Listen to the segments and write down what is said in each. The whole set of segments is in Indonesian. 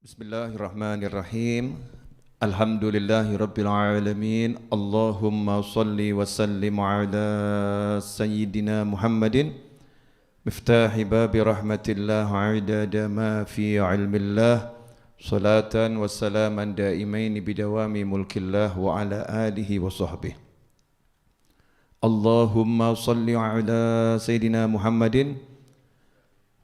Bismillahirrahmanirrahim. Alhamdulillahirabbil alamin. Allahumma shalli wa sallim ala sayyidina Muhammadin miftahi babi rahmatillah adada ma fi ilmillah salatan wa salaman daimain bidawami mulkillah wa ala alihi wa sahbihi. Allahumma shalli ala sayyidina Muhammadin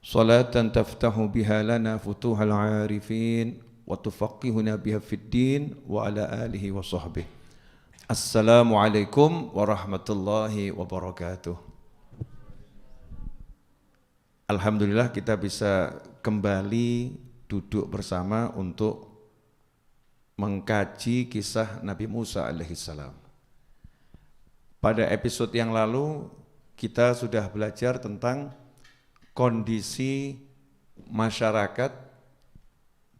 salatan taftahu biha lana futuhal arifin wa tufaqihuna biha fid din wa ala alihi wa sahbihi. Assalamualaikum warahmatullahi wabarakatuh. Alhamdulillah kita bisa kembali duduk bersama untuk mengkaji kisah Nabi Musa alaihissalam. Pada episode yang lalu kita sudah belajar tentang kondisi masyarakat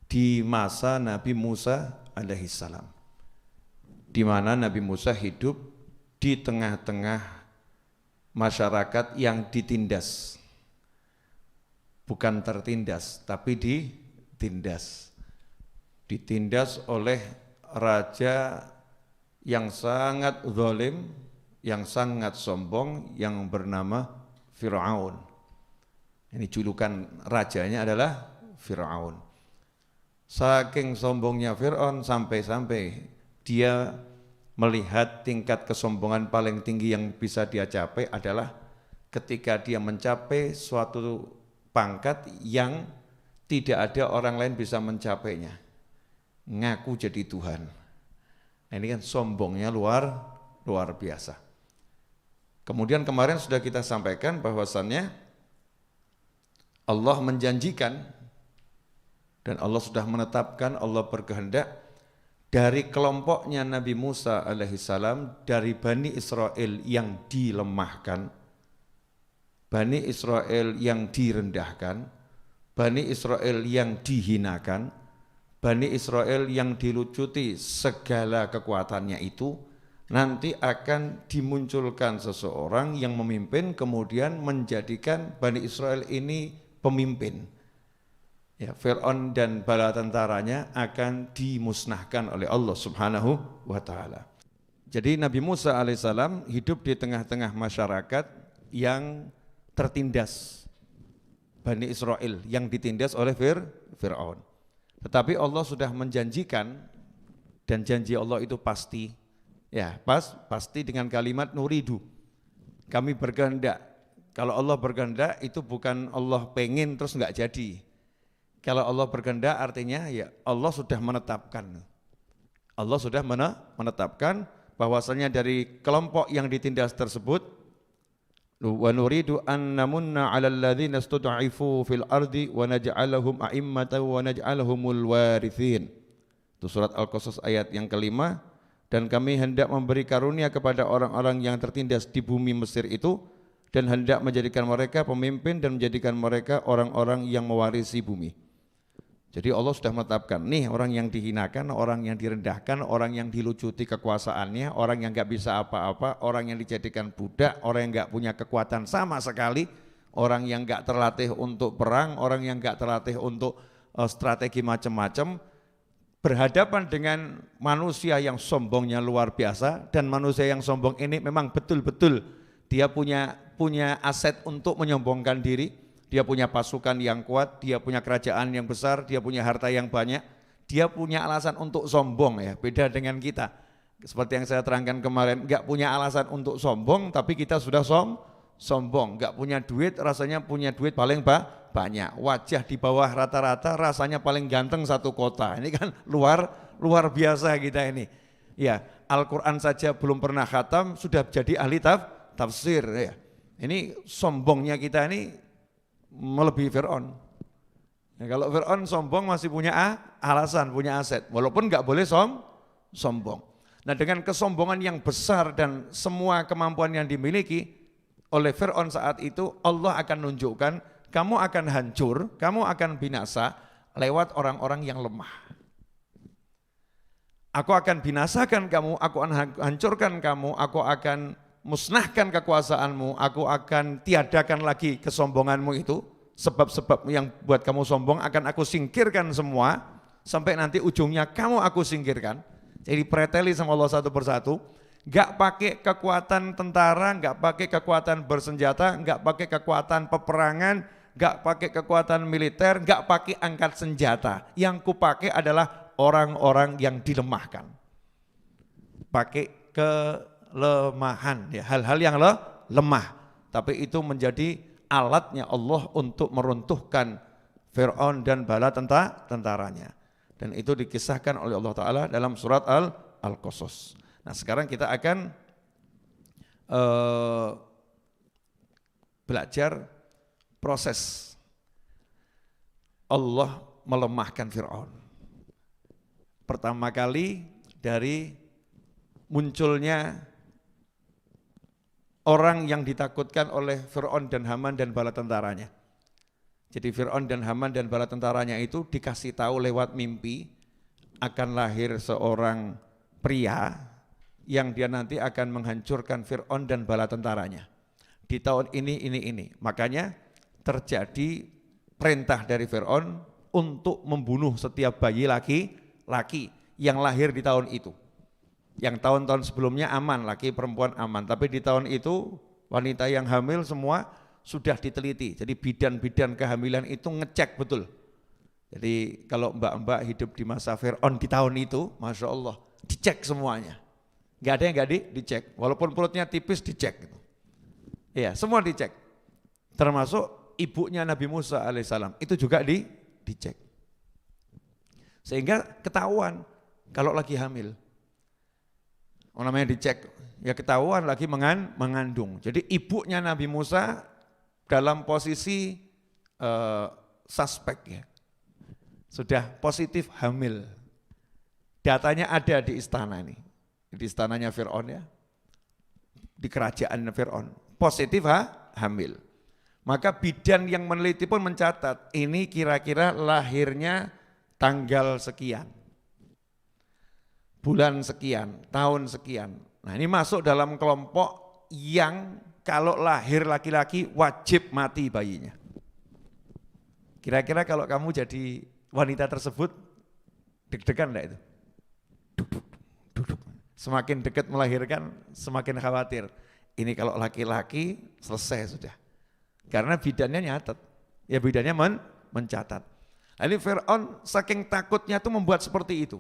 di masa Nabi Musa alaihissalam, di mana Nabi Musa hidup di tengah-tengah masyarakat yang ditindas, bukan tertindas, tapi ditindas oleh raja yang sangat zalim, yang sangat sombong, yang bernama Fir'aun. Ini julukan rajanya adalah Fir'aun. Saking sombongnya Fir'aun sampai-sampai dia melihat tingkat kesombongan paling tinggi yang bisa dia capai adalah ketika dia mencapai suatu pangkat yang tidak ada orang lain bisa mencapainya. Ngaku jadi Tuhan. Nah, ini kan sombongnya luar biasa. Kemudian kemarin sudah kita sampaikan bahwasannya Allah menjanjikan dan Allah sudah menetapkan, Allah berkehendak dari kelompoknya Nabi Musa alaihissalam, dari Bani Israel yang dilemahkan, Bani Israel yang direndahkan, Bani Israel yang dihinakan, Bani Israel yang dilucuti segala kekuatannya itu, nanti akan dimunculkan seseorang yang memimpin kemudian menjadikan Bani Israel ini pemimpin. Ya, Fir'aun dan bala tentaranya akan dimusnahkan oleh Allah Subhanahu wa taala. Jadi Nabi Musa alaihissalam hidup di tengah-tengah masyarakat yang tertindas, Bani Israel yang ditindas oleh Fir'aun. Tetapi Allah sudah menjanjikan, dan janji Allah itu pasti, ya pasti dengan kalimat nuridu. Kami berkehendak. Kalau Allah berkehendak itu bukan Allah pengen terus enggak jadi. Kalau Allah berkehendak artinya ya Allah sudah menetapkan. Allah sudah menetapkan bahwasanya dari kelompok yang ditindas tersebut, wa nuridu an namunna 'alal ladzina istud'ifu fil ardi wa naj'alahum a'immatan wa naj'alahumul warithin. Itu surat Al-Qasas ayat yang kelima. Dan kami hendak memberi karunia kepada orang-orang yang tertindas di bumi Mesir itu, dan hendak menjadikan mereka pemimpin dan menjadikan mereka orang-orang yang mewarisi bumi. Jadi Allah sudah menetapkan, nih orang yang dihinakan, orang yang direndahkan, orang yang dilucuti kekuasaannya, orang yang enggak bisa apa-apa, orang yang dijadikan budak, orang yang enggak punya kekuatan sama sekali, orang yang enggak terlatih untuk perang, orang yang enggak terlatih untuk strategi macam-macam, berhadapan dengan manusia yang sombongnya luar biasa, dan manusia yang sombong ini memang betul-betul dia punya aset untuk menyombongkan diri, dia punya pasukan yang kuat, dia punya kerajaan yang besar, dia punya harta yang banyak, dia punya alasan untuk sombong, ya beda dengan kita. Seperti yang saya terangkan kemarin, enggak punya alasan untuk sombong, tapi kita sudah sombong, enggak punya duit, rasanya punya duit paling banyak, wajah di bawah rata-rata, rasanya paling ganteng satu kota. Ini kan luar biasa kita ini. Ya, Al-Quran saja belum pernah khatam, sudah jadi ahli tafsir. Ya. Ini sombongnya kita ini melebihi Fir'aun. Ya, kalau Fir'aun sombong masih punya alasan, punya aset, walaupun enggak boleh sombong. Nah, dengan kesombongan yang besar dan semua kemampuan yang dimiliki oleh Fir'aun saat itu, Allah akan nunjukkan kamu akan hancur, kamu akan binasa lewat orang-orang yang lemah. Aku akan binasakan kamu, aku akan hancurkan kamu, aku akan musnahkan kekuasaanmu, aku akan tiadakan lagi kesombonganmu itu, sebab-sebab yang buat kamu sombong akan aku singkirkan semua, sampai nanti ujungnya kamu aku singkirkan. Jadi preteli sama Allah satu persatu. Gak pakai kekuatan tentara, gak pakai kekuatan bersenjata, gak pakai kekuatan peperangan, gak pakai kekuatan militer, gak pakai angkat senjata. Yang kupakai adalah orang-orang yang dilemahkan. Pakai kelemahan, ya, hal-hal yang lemah. Tapi itu menjadi alatnya Allah untuk meruntuhkan Fir'aun dan bala tentaranya. Dan itu dikisahkan oleh Allah Ta'ala dalam surat Al-Qasas. Nah sekarang kita akan belajar proses Allah melemahkan Fir'aun. Pertama kali dari munculnya orang yang ditakutkan oleh Fir'aun dan Haman dan bala tentaranya. Jadi Fir'aun dan Haman dan bala tentaranya itu dikasih tahu lewat mimpi akan lahir seorang pria yang dia nanti akan menghancurkan Fir'aun dan bala tentaranya. Di tahun ini. Makanya terjadi perintah dari Fir'aun untuk membunuh setiap bayi laki-laki yang lahir di tahun itu. Yang tahun-tahun sebelumnya aman, laki perempuan aman. Tapi di tahun itu wanita yang hamil semua sudah diteliti. Jadi bidan-bidan kehamilan itu ngecek betul. Jadi kalau mbak-mbak hidup di masa Fir'aun di tahun itu, Masya Allah, dicek semuanya. Gak ada yang gak dicek, walaupun perutnya tipis dicek. Iya, semua dicek. Termasuk ibunya Nabi Musa alaihissalam, itu juga dicek. Sehingga ketahuan kalau lagi hamil. Namanya dicek, ya ketahuan lagi mengandung. Jadi ibunya Nabi Musa dalam posisi suspek ya. Sudah positif hamil. Datanya ada di istana ini. Di istananya Fir'aun ya, di kerajaan Fir'aun, positif hamil. Maka bidan yang meneliti pun mencatat, ini kira-kira lahirnya tanggal sekian, bulan sekian, tahun sekian. Nah ini masuk dalam kelompok yang kalau lahir laki-laki wajib mati bayinya. Kira-kira kalau kamu jadi wanita tersebut, deg-degan enggak itu? Duduk. Semakin dekat melahirkan, semakin khawatir. Ini kalau laki-laki selesai sudah. Karena bidannya nyatet. Ya bidannya mencatat. Lalu Fir'aun saking takutnya itu membuat seperti itu.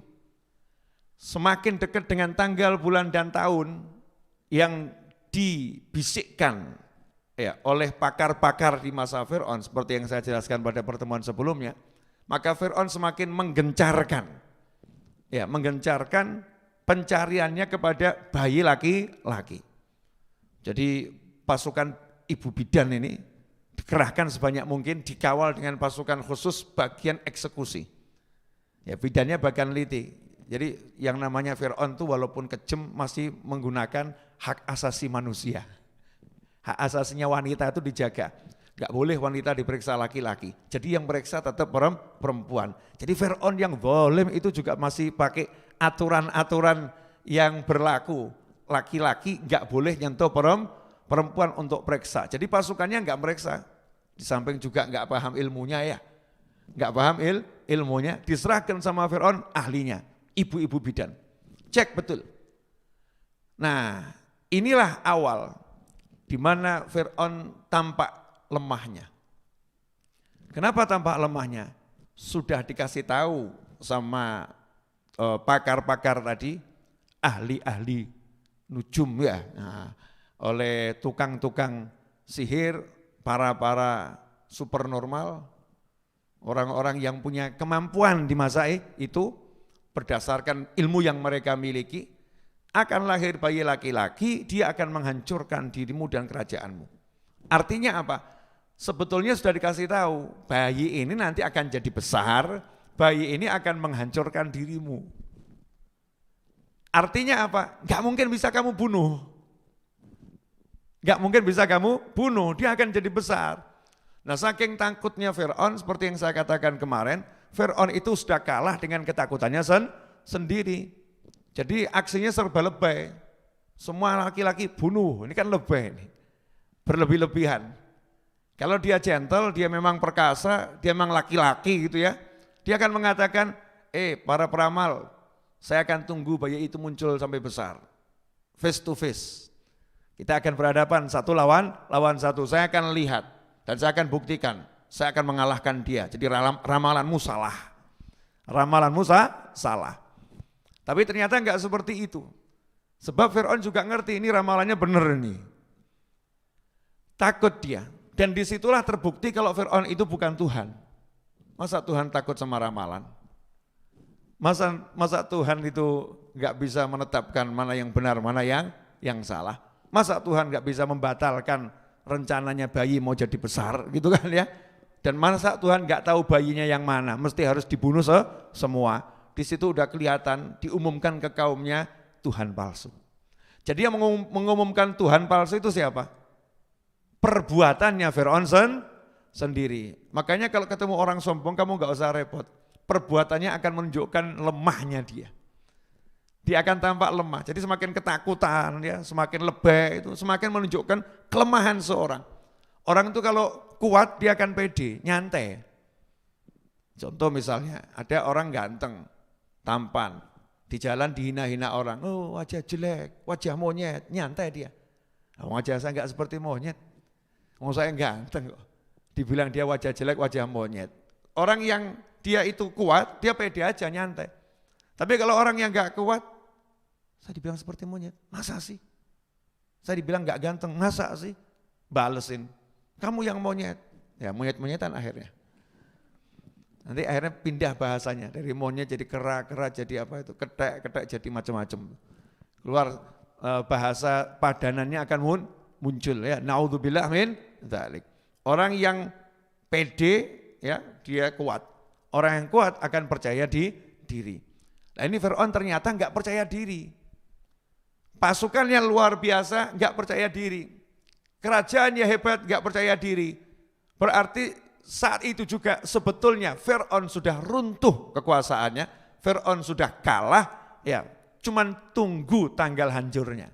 Semakin dekat dengan tanggal, bulan, dan tahun yang dibisikkan ya, oleh pakar-pakar di masa Fir'aun, seperti yang saya jelaskan pada pertemuan sebelumnya, maka Fir'aun semakin menggencarkan pencariannya kepada bayi laki-laki. Jadi pasukan ibu bidan ini dikerahkan sebanyak mungkin, dikawal dengan pasukan khusus bagian eksekusi. Ya bidannya bagian liti. Jadi yang namanya Fir'aun itu walaupun kejem masih menggunakan hak asasi manusia. Hak asasinya wanita itu dijaga. Gak boleh wanita diperiksa laki-laki. Jadi yang periksa tetap perempuan. Jadi Fir'aun yang zalim itu juga masih pakai aturan-aturan yang berlaku. Laki-laki gak boleh nyentuh perempuan untuk periksa. Jadi pasukannya gak meriksa. Di samping juga gak paham ilmunya ya. Gak paham ilmunya. Diserahkan sama Fir'aun ahlinya. Ibu-ibu bidan. Cek betul. Nah inilah awal di mana Fir'aun tampak lemahnya. Kenapa tampak lemahnya? Sudah dikasih tahu sama pakar-pakar tadi, ahli-ahli nujum ya, nah, oleh tukang-tukang sihir, para supernormal, orang-orang yang punya kemampuan di masa itu, berdasarkan ilmu yang mereka miliki, akan lahir bayi laki-laki, dia akan menghancurkan dirimu dan kerajaanmu. Artinya apa? Sebetulnya sudah dikasih tahu, bayi ini nanti akan jadi besar, bayi ini akan menghancurkan dirimu. Artinya apa? Gak mungkin bisa kamu bunuh. Gak mungkin bisa kamu bunuh, dia akan jadi besar. Nah saking takutnya Fir'aun, seperti yang saya katakan kemarin, Fir'aun itu sudah kalah dengan ketakutannya sendiri. Jadi aksinya serba lebay. Semua laki-laki bunuh, ini kan lebay ini. Berlebih-lebihan. Kalau dia gentle, dia memang perkasa, dia memang laki-laki gitu ya. Dia akan mengatakan, para peramal, saya akan tunggu bayi itu muncul sampai besar. Face to face. Kita akan berhadapan satu lawan satu. Saya akan lihat dan saya akan buktikan. Saya akan mengalahkan dia. Jadi ramalanmu salah. Ramalanmu salah. Tapi ternyata enggak seperti itu. Sebab Fir'aun juga ngerti ini ramalannya benar ini. Takut dia. Dan disitulah terbukti kalau Fir'aun itu bukan Tuhan. Masa Tuhan takut sama ramalan? Masa Tuhan itu enggak bisa menetapkan mana yang benar, mana yang salah? Masa Tuhan enggak bisa membatalkan rencananya bayi mau jadi besar gitu kan ya? Dan masa Tuhan enggak tahu bayinya yang mana, mesti harus dibunuh semua. Di situ udah kelihatan, diumumkan ke kaumnya Tuhan palsu. Jadi yang mengumumkan Tuhan palsu itu siapa? Perbuatannya Fir'aun sendiri. Makanya kalau ketemu orang sombong kamu enggak usah repot. Perbuatannya akan menunjukkan lemahnya dia. Dia akan tampak lemah. Jadi semakin ketakutan, ya, semakin lebay itu semakin menunjukkan kelemahan seorang. Orang itu kalau kuat dia akan pede, nyantai. Contoh misalnya ada orang ganteng, tampan, di jalan dihina-hina orang. Oh wajah jelek, wajah monyet, nyantai dia. Wajah saya enggak seperti monyet. Saya ganteng kok. Dibilang dia wajah jelek, wajah monyet. Orang yang dia itu kuat, dia pede aja nyantai. Tapi kalau orang yang enggak kuat, saya dibilang seperti monyet, masa sih? Saya dibilang enggak ganteng, masa sih? Balesin, kamu yang monyet. Ya monyet-monyetan akhirnya. Nanti akhirnya pindah bahasanya, dari monyet jadi kera-kera jadi apa itu, ketek-ketek jadi macam-macam. Keluar bahasa padanannya akan muncul ya, naudzubillah min dzalik. Orang yang pede ya, dia kuat. Orang yang kuat akan percaya diri. Nah ini Fir'aun ternyata enggak percaya diri. Pasukannya luar biasa, enggak percaya diri. Kerajaannya hebat, enggak percaya diri. Berarti saat itu juga sebetulnya Fir'aun sudah runtuh kekuasaannya, Fir'aun sudah kalah, ya cuman tunggu tanggal hancurnya.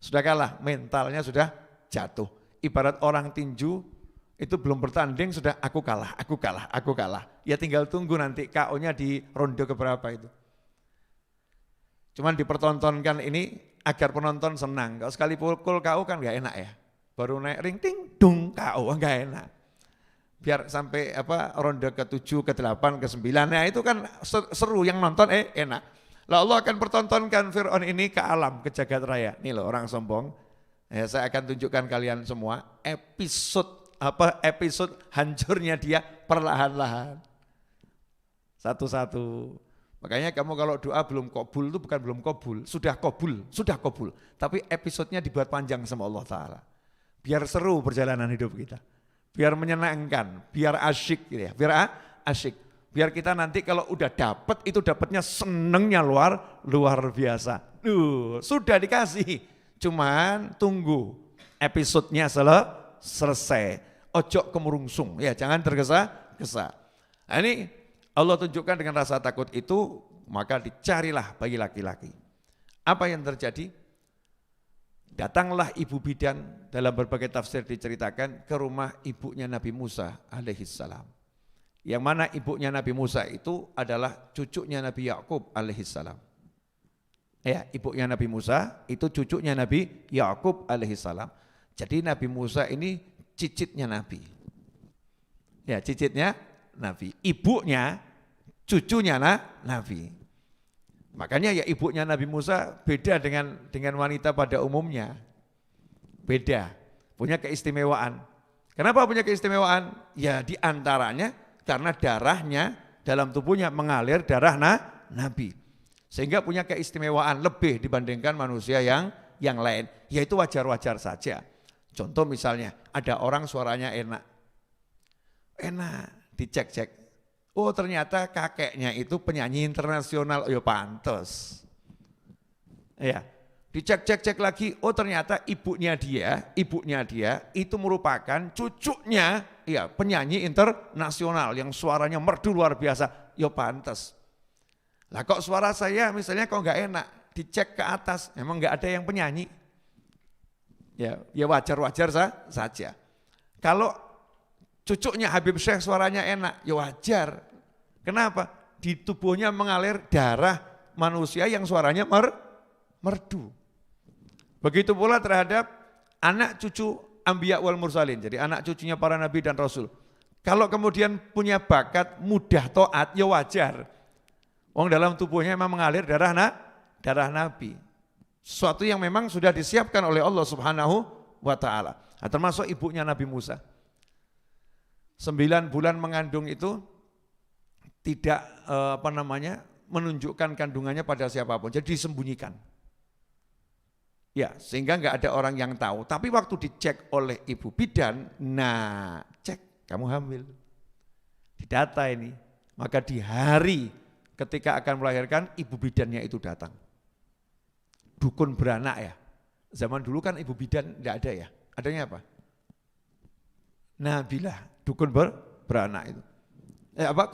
Sudah kalah, mentalnya sudah jatuh. Ibarat orang tinju, itu belum bertanding sudah aku kalah. Ya tinggal tunggu nanti KO-nya di ronde keberapa itu. Cuman dipertontonkan ini agar penonton senang. Kalau sekali pukul KO kan gak enak ya. Baru naik ring ting dung KO gak enak. Biar sampai ronde ke-7, ke-8, ke-9. Nah itu kan seru yang nonton enak. Lalu Allah akan pertontonkan Fir'aun ini ke alam, ke jagat raya. Nih loh orang sombong. Ya, saya akan tunjukkan kalian semua episode hancurnya dia perlahan-lahan. Satu-satu. Makanya kamu kalau doa belum kabul itu bukan belum kabul, sudah kabul. Tapi episodenya dibuat panjang sama Allah Ta'ala. Biar seru perjalanan hidup kita. Biar menyenangkan, biar asyik gitu ya, biar asyik. Biar kita nanti kalau udah dapet, itu dapetnya senengnya luar biasa. Sudah dikasih, cuman tunggu episodenya selesai. Ojo kemurungsung, ya jangan tergesa-gesa. Nah ini Allah tunjukkan dengan rasa takut itu, maka dicarilah bayi laki-laki. Apa yang terjadi? Datanglah ibu bidan, dalam berbagai tafsir diceritakan ke rumah ibunya Nabi Musa alaihissalam. Yang mana ibunya Nabi Musa itu adalah cucunya Nabi Yakub alaihissalam. Ya, ibunya Nabi Musa itu cucunya Nabi Yakub alaihissalam. Jadi Nabi Musa ini cicitnya Nabi. Ya, cicitnya Nabi. Ibunya, cucunya Nabi. Makanya ya ibunya Nabi Musa beda dengan wanita pada umumnya. Beda, punya keistimewaan. Kenapa punya keistimewaan? Ya diantaranya karena darahnya dalam tubuhnya mengalir darah Nabi. Sehingga punya keistimewaan lebih dibandingkan manusia yang lain. Yaitu wajar-wajar saja. Contoh misalnya ada orang suaranya enak, dicek-cek. Oh ternyata kakeknya itu penyanyi internasional, ya pantes. Ya, dicek-cek lagi, oh ternyata ibunya dia itu merupakan cucunya ya penyanyi internasional yang suaranya merdu luar biasa, ya pantes. Lah kok suara saya misalnya kok enggak enak, dicek ke atas, emang enggak ada yang penyanyi. Ya wajar-wajar saja. Kalau cucunya Habib Syekh suaranya enak, ya wajar. Kenapa? di tubuhnya mengalir darah manusia yang suaranya merdu. Begitu pula terhadap anak cucu Anbiya wal Mursalin, jadi anak cucunya para nabi dan rasul. Kalau kemudian punya bakat mudah taat, ya wajar. Wong dalam tubuhnya memang mengalir darah nabi. Sesuatu yang memang sudah disiapkan oleh Allah Subhanahu wa ta'ala. Nah, termasuk ibunya Nabi Musa. 9 bulan mengandung itu tidak menunjukkan kandungannya pada siapapun, jadi disembunyikan. Ya, sehingga nggak ada orang yang tahu. Tapi waktu dicek oleh ibu bidan, nah cek kamu hamil. Didata ini, maka di hari ketika akan melahirkan ibu bidannya itu datang. Dukun beranak ya. Zaman dulu kan ibu bidan enggak ada ya. Adanya apa? Nabilah, dukun beranak itu.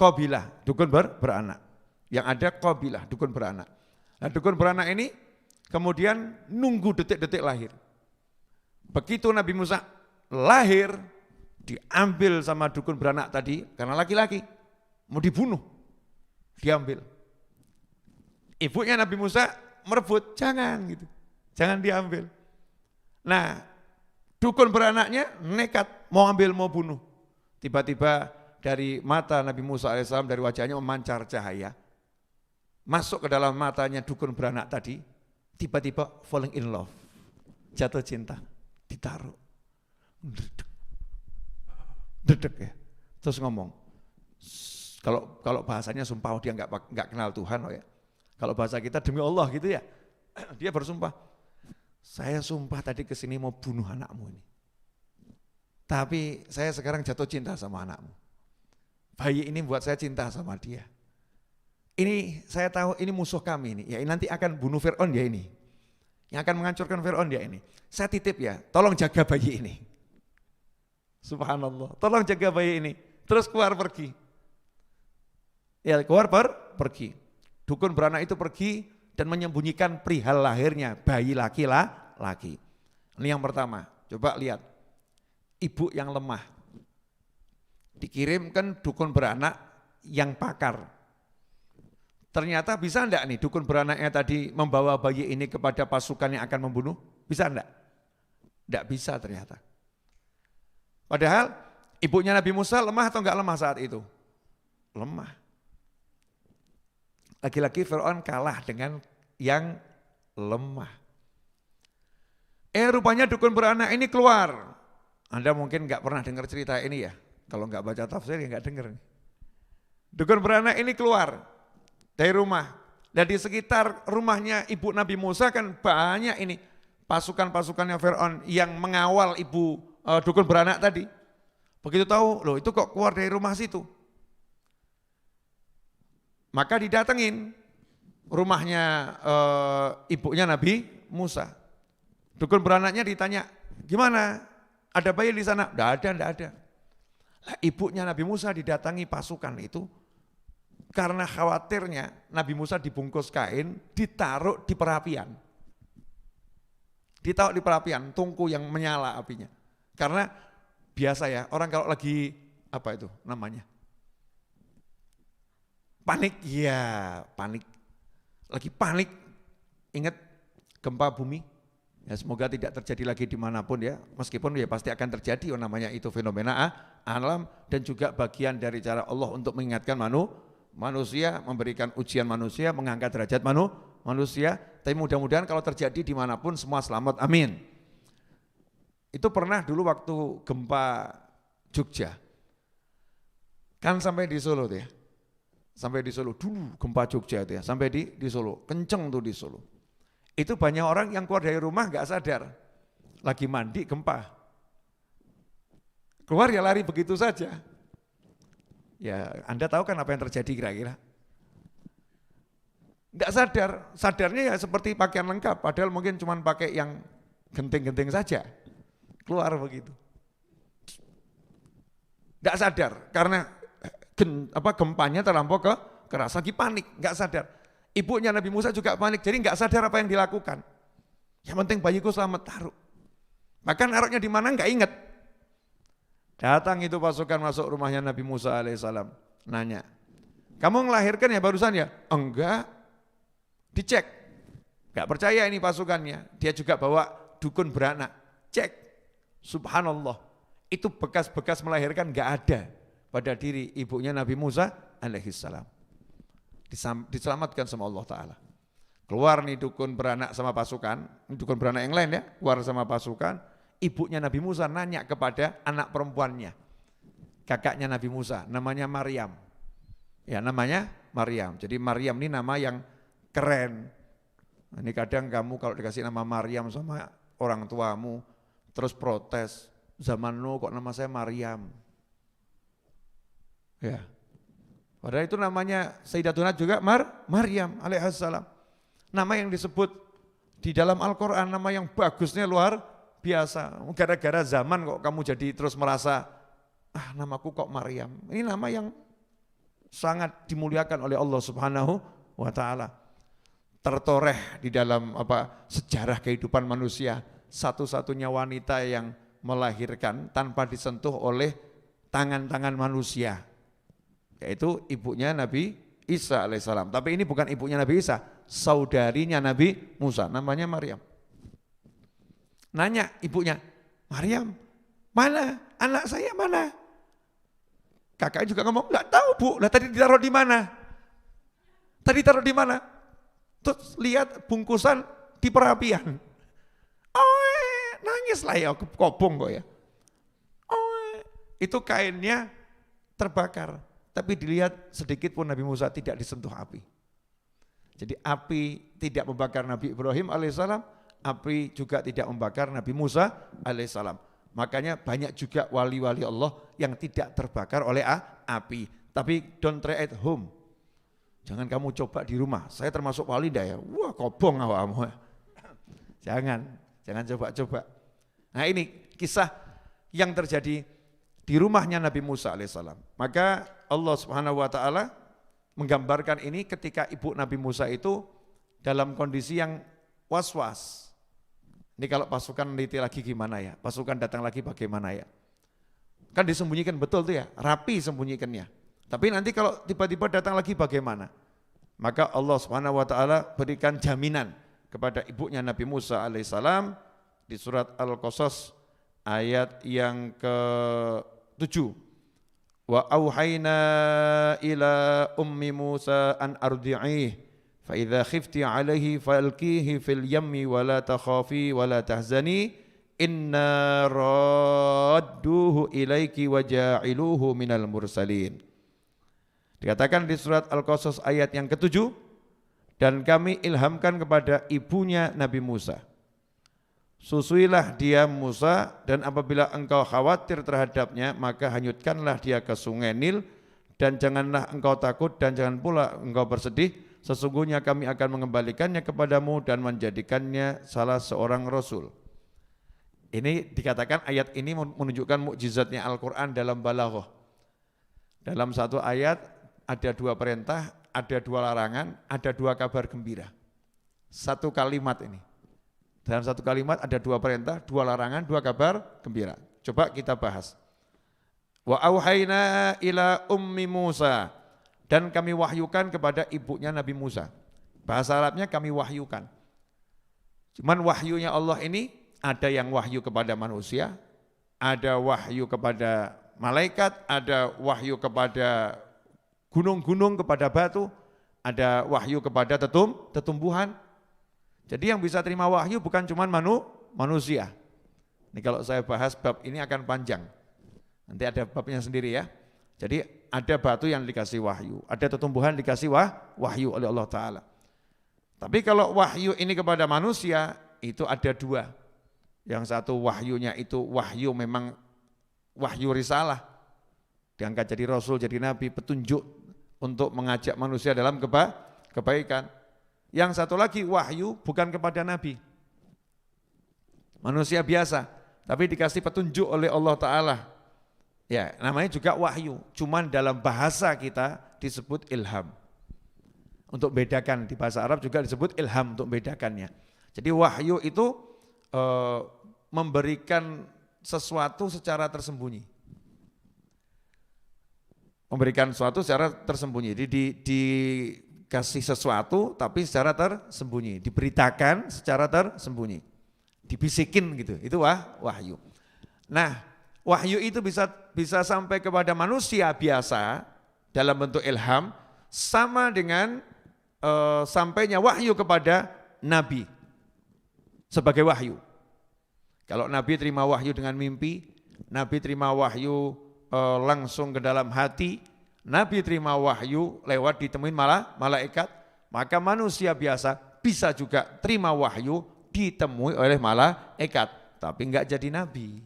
Qabilah, dukun beranak. Yang ada Qabilah, dukun beranak. Nah, dukun beranak ini kemudian nunggu detik-detik lahir. Begitu Nabi Musa lahir, diambil sama dukun beranak tadi, karena laki-laki, mau dibunuh, diambil. Ibunya Nabi Musa merebut, jangan gitu, jangan diambil. Nah, dukun beranaknya nekat, mau ambil, mau bunuh. Tiba-tiba dari mata Nabi Musa alaihissalam, dari wajahnya memancar cahaya. Masuk ke dalam matanya dukun beranak tadi, tiba-tiba falling in love, jatuh cinta, ditaruh, dedek ya, terus ngomong. Kalau bahasanya sumpah, dia nggak kenal Tuhan ya. Kalau bahasa kita demi Allah gitu ya, dia bersumpah, saya sumpah tadi kesini mau bunuh anakmu ini, tapi saya sekarang jatuh cinta sama anakmu. Bayi ini buat saya cinta sama dia. Ini saya tahu ini musuh kami ini, ya nanti akan bunuh Fir'aun dia ini, yang akan menghancurkan Fir'aun dia ini. Saya titip ya, tolong jaga bayi ini. Subhanallah, tolong jaga bayi ini. Terus keluar pergi. Ya keluar pergi. Dukun beranak itu pergi dan menyembunyikan perihal lahirnya bayi laki-laki. Ini yang pertama, coba lihat. Ibu yang lemah. Dikirimkan dukun beranak yang pakar. Ternyata bisa enggak nih dukun beranaknya tadi membawa bayi ini kepada pasukan yang akan membunuh? Bisa enggak? Enggak bisa ternyata. Padahal ibunya Nabi Musa lemah atau enggak lemah saat itu? Lemah. Lagi-lagi Fir'aun kalah dengan yang lemah. Rupanya dukun beranak ini keluar. Anda mungkin enggak pernah dengar cerita ini ya. Kalau enggak baca tafsir ya enggak dengar. Dukun beranak ini keluar dari rumah. Dan di sekitar rumahnya ibu Nabi Musa kan banyak ini pasukan-pasukannya Fir'aun yang mengawal ibu dukun beranak tadi. Begitu tahu, loh itu kok keluar dari rumah situ. Maka didatengin rumahnya ibunya Nabi Musa. Dukun beranaknya ditanya, gimana? Ada bayi di sana? Enggak ada. Lah, ibunya Nabi Musa didatangi pasukan itu karena khawatirnya Nabi Musa dibungkus kain, ditaruh di perapian. Ditaruh di perapian, tungku yang menyala apinya. Karena biasa ya, orang kalau lagi apa itu namanya? Panik, ya panik. Lagi panik, ingat gempa bumi. Ya, semoga tidak terjadi lagi dimanapun ya, meskipun ya pasti akan terjadi, namanya itu fenomena alam dan juga bagian dari cara Allah untuk mengingatkan manusia, memberikan ujian manusia, mengangkat derajat manusia, tapi mudah-mudahan kalau terjadi dimanapun semua selamat, amin. Itu pernah dulu waktu gempa Jogja, kan sampai di Solo tuh ya, sampai di Solo dulu gempa Jogja itu ya, sampai di Solo, kenceng tuh di Solo. Itu banyak orang yang keluar dari rumah gak sadar, lagi mandi gempa. Keluar ya lari begitu saja. Ya Anda tahu kan apa yang terjadi kira-kira? Gak sadar, sadarnya ya seperti pakaian lengkap, padahal mungkin cuma pakai yang genting-genting saja. Keluar begitu. Gak sadar, karena gempanya terlampau keras, lagi panik, gak sadar. Ibunya Nabi Musa juga panik, jadi nggak sadar apa yang dilakukan. Yang penting bayiku selamat, taruh. Bahkan naruhnya di mana nggak ingat. Datang itu pasukan masuk rumahnya Nabi Musa alaihissalam, nanya, Kamu ngelahirkan ya barusan ya? Enggak, dicek. Enggak percaya ini pasukannya. Dia juga bawa dukun beranak. Cek, subhanallah. Itu bekas-bekas melahirkan enggak ada pada diri ibunya Nabi Musa alaihissalam. Diselamatkan sama Allah Ta'ala. Keluar nih dukun beranak sama pasukan, dukun beranak yang lain ya, keluar sama pasukan, ibunya Nabi Musa nanya kepada anak perempuannya, kakaknya Nabi Musa, namanya Maryam. Ya namanya Maryam, jadi Maryam ini nama yang keren. Ini kadang kamu kalau dikasih nama Maryam sama orang tuamu, terus protes, zaman nu kok nama saya Maryam. Ya, padahal itu namanya Sayyidatuna juga Maryam alaihissalam. Nama yang disebut di dalam Al-Quran, nama yang bagusnya luar biasa. Gara-gara zaman kok kamu jadi terus merasa, namaku kok Maryam. Ini nama yang sangat dimuliakan oleh Allah Subhanahu wa Ta'ala. Tertoreh di dalam sejarah kehidupan manusia, satu-satunya wanita yang melahirkan tanpa disentuh oleh tangan-tangan manusia, yaitu ibunya Nabi Isa alaihissalam. Tapi ini bukan ibunya Nabi Isa, saudarinya Nabi Musa, namanya Maryam. Nanya ibunya, Maryam, mana anak saya mana? Kakaknya juga ngomong, enggak tahu Bu, lah tadi ditaruh di mana? Tadi taruh di mana? Terus lihat bungkusan di perapian. Nangis lah ya, kobong kok ya. Itu kainnya terbakar. Tapi dilihat sedikit pun Nabi Musa tidak disentuh api. Jadi api tidak membakar Nabi Ibrahim alaihissalam, api juga tidak membakar Nabi Musa alaihissalam. Makanya banyak juga wali-wali Allah yang tidak terbakar oleh api. Tapi don't try at home. Jangan kamu coba di rumah. Saya termasuk wali dah ya. Wah kobong awakmu. Jangan coba-coba. Nah ini kisah yang terjadi di rumahnya Nabi Musa alaihissalam. Maka Allah Subhanahu wa Ta'ala menggambarkan ini ketika ibu Nabi Musa itu dalam kondisi yang was-was. Ini kalau pasukan meneliti lagi gimana ya, pasukan datang lagi bagaimana ya. Kan disembunyikan betul tuh ya, rapi sembunyikannya. Tapi nanti kalau tiba-tiba datang lagi bagaimana? Maka Allah Subhanahu wa Ta'ala berikan jaminan kepada ibunya Nabi Musa alaihissalam di surat Al-Qasas ayat yang ke-7. Wa auhayna ila ummi Musa an ardi'ih fa idza khifti 'alaihi falqihi fil yammi wa la takhafi wa la tahzani inna radduhu ilaiki wa ja'iluhu minal mursalin. Dikatakan di surat Al-Qasas ayat yang ke-7, dan kami ilhamkan kepada ibunya Nabi Musa, susuilah dia Musa, dan apabila engkau khawatir terhadapnya maka hanyutkanlah dia ke sungai Nil, dan janganlah engkau takut dan jangan pula engkau bersedih, sesungguhnya kami akan mengembalikannya kepadamu dan menjadikannya salah seorang rasul. Ini dikatakan ayat ini menunjukkan mukjizatnya Al-Quran dalam balaghah. Dalam satu ayat ada dua perintah, ada dua larangan, ada dua kabar gembira. Satu kalimat ini. Dalam satu kalimat ada dua perintah, dua larangan, dua kabar gembira. Coba kita bahas. Wa auhayna ila ummi Musa, dan kami wahyukan kepada ibunya Nabi Musa. Bahasa Arabnya kami wahyukan. Cuman wahyunya Allah ini ada yang wahyu kepada manusia, ada wahyu kepada malaikat, ada wahyu kepada gunung-gunung, kepada batu, ada wahyu kepada tetumbuhan. Jadi yang bisa terima wahyu bukan cuma manusia. Ini kalau saya bahas bab ini akan panjang. Nanti ada babnya sendiri ya. Jadi ada batu yang dikasih wahyu, ada tetumbuhan dikasih wahyu oleh Allah Ta'ala. Tapi kalau wahyu ini kepada manusia, itu ada dua. Yang satu wahyunya itu wahyu memang wahyu risalah. Diangkat jadi rasul, jadi nabi, petunjuk untuk mengajak manusia dalam kebaikan. Yang satu lagi wahyu bukan kepada nabi, manusia biasa, tapi dikasih petunjuk oleh Allah Ta'ala. Ya, namanya juga wahyu, cuman dalam bahasa kita disebut ilham. Untuk bedakan, di bahasa Arab juga disebut ilham untuk bedakannya. Jadi wahyu itu memberikan sesuatu secara tersembunyi. Memberikan sesuatu secara tersembunyi. Dikasih sesuatu tapi secara tersembunyi. Diberitakan secara tersembunyi. Dibisikin gitu. Itu wahyu. Nah, wahyu itu bisa sampai kepada manusia biasa dalam bentuk ilham sama dengan sampainya wahyu kepada nabi sebagai wahyu. Kalau nabi terima wahyu dengan mimpi, nabi terima wahyu langsung ke dalam hati, nabi terima wahyu lewat ditemuin malaikat, maka manusia biasa bisa juga terima wahyu ditemui oleh malaikat, tapi enggak jadi nabi.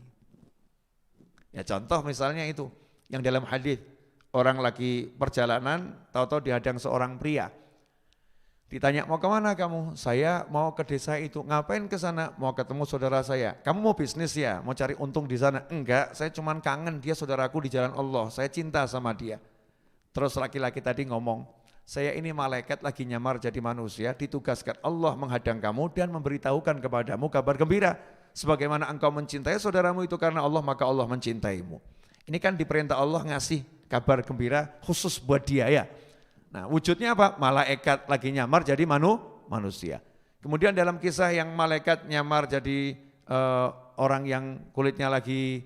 Ya contoh misalnya itu, yang dalam hadis orang lagi perjalanan, tahu-tahu dihadang seorang pria. Ditanya, mau kemana kamu? Saya mau ke desa itu. Ngapain ke sana? Mau ketemu saudara saya. Kamu mau bisnis ya? Mau cari untung di sana? Enggak, saya cuma kangen, dia saudaraku di jalan Allah. Saya cinta sama dia. Terus laki-laki tadi ngomong, saya ini malaikat lagi nyamar jadi manusia, ditugaskan Allah menghadang kamu dan memberitahukan kepadamu kabar gembira. Sebagaimana engkau mencintai saudaramu itu karena Allah, maka Allah mencintaimu. Ini kan diperintah Allah ngasih kabar gembira khusus buat dia ya. Nah wujudnya apa? Malaikat lagi nyamar jadi manusia. Kemudian dalam kisah yang malaikat nyamar jadi orang yang kulitnya lagi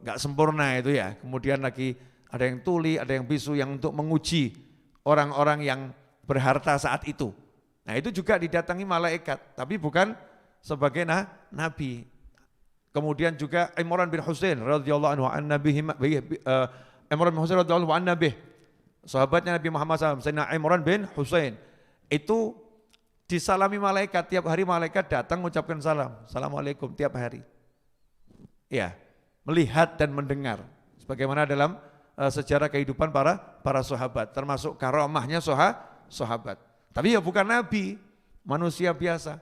nggak sempurna itu ya. Kemudian lagi ada yang tuli, ada yang bisu yang untuk menguji orang-orang yang berharta saat itu. Nah itu juga didatangi malaikat, tapi bukan sebagai nabi. Kemudian juga Imran bin Husain radhiyallahu anhu Imran bin Husain radhiyallahu anhu sahabatnya Nabi Muhammad SAW, Sayyidina Imran bin Husain itu disalami malaikat, tiap hari malaikat datang mengucapkan salam, assalamualaikum tiap hari. Ya, melihat dan mendengar, sebagaimana dalam sejarah kehidupan para sahabat, termasuk karomahnya sahabat. Tapi ya bukan nabi, manusia biasa.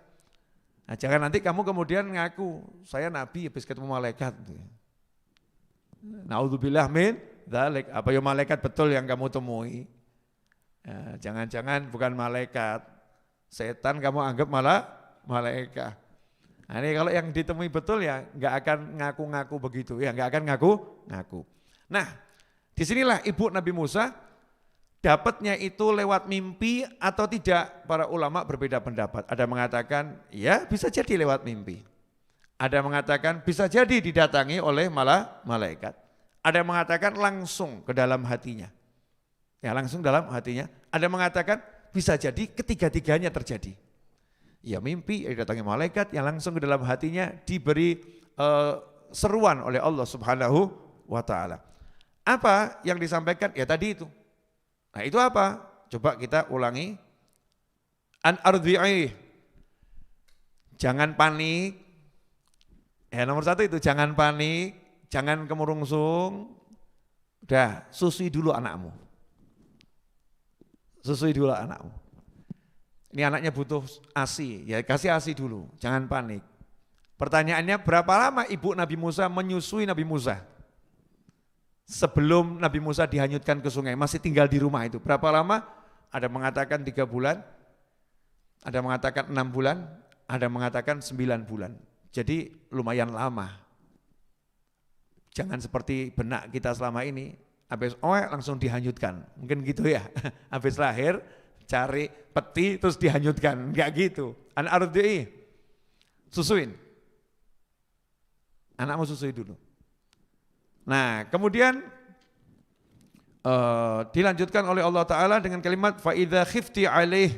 Nah, jangan nanti kamu kemudian ngaku saya nabi habis ketemu malaikat. Naudzubillah min dzalik. Apa ya malaikat betul yang kamu temui? Ya, jangan-jangan bukan malaikat. Setan kamu anggap malah malaikat. Nah, ini kalau yang ditemui betul ya nggak akan ngaku-ngaku begitu ya, nggak akan ngaku-ngaku. Nah, disinilah ibu Nabi Musa dapatnya itu lewat mimpi atau tidak, para ulama berbeda pendapat. Ada mengatakan ya bisa jadi lewat mimpi. Ada mengatakan bisa jadi didatangi oleh malaikat. Ada mengatakan langsung ke dalam hatinya. Ya langsung dalam hatinya. Ada mengatakan bisa jadi ketiga-tiganya terjadi. Ya mimpi yang didatangi malaikat, yang langsung ke dalam hatinya diberi seruan oleh Allah Subhanahu wa ta'ala. Apa yang disampaikan? Ya tadi itu. Nah itu apa? Coba kita ulangi. An ardhi'i. Jangan panik. Ya nomor satu itu jangan panik, jangan kemurungsung. Udah, susui dulu anakmu. Susui dulu anakmu. Ini anaknya butuh ASI, ya kasih ASI dulu, jangan panik. Pertanyaannya berapa lama ibu Nabi Musa menyusui Nabi Musa? Sebelum Nabi Musa dihanyutkan ke sungai, masih tinggal di rumah itu. Berapa lama? Ada mengatakan 3 bulan, ada mengatakan 6 bulan, ada mengatakan 9 bulan. Jadi lumayan lama. Jangan seperti benak kita selama ini, habis langsung dihanyutkan. Mungkin gitu ya, habis lahir cari peti terus dihanyutkan, enggak gitu. An ardhi'i, susuin. Anakmu susui dulu. Nah kemudian dilanjutkan oleh Allah Ta'ala dengan kalimat fa'idha khifti alaih.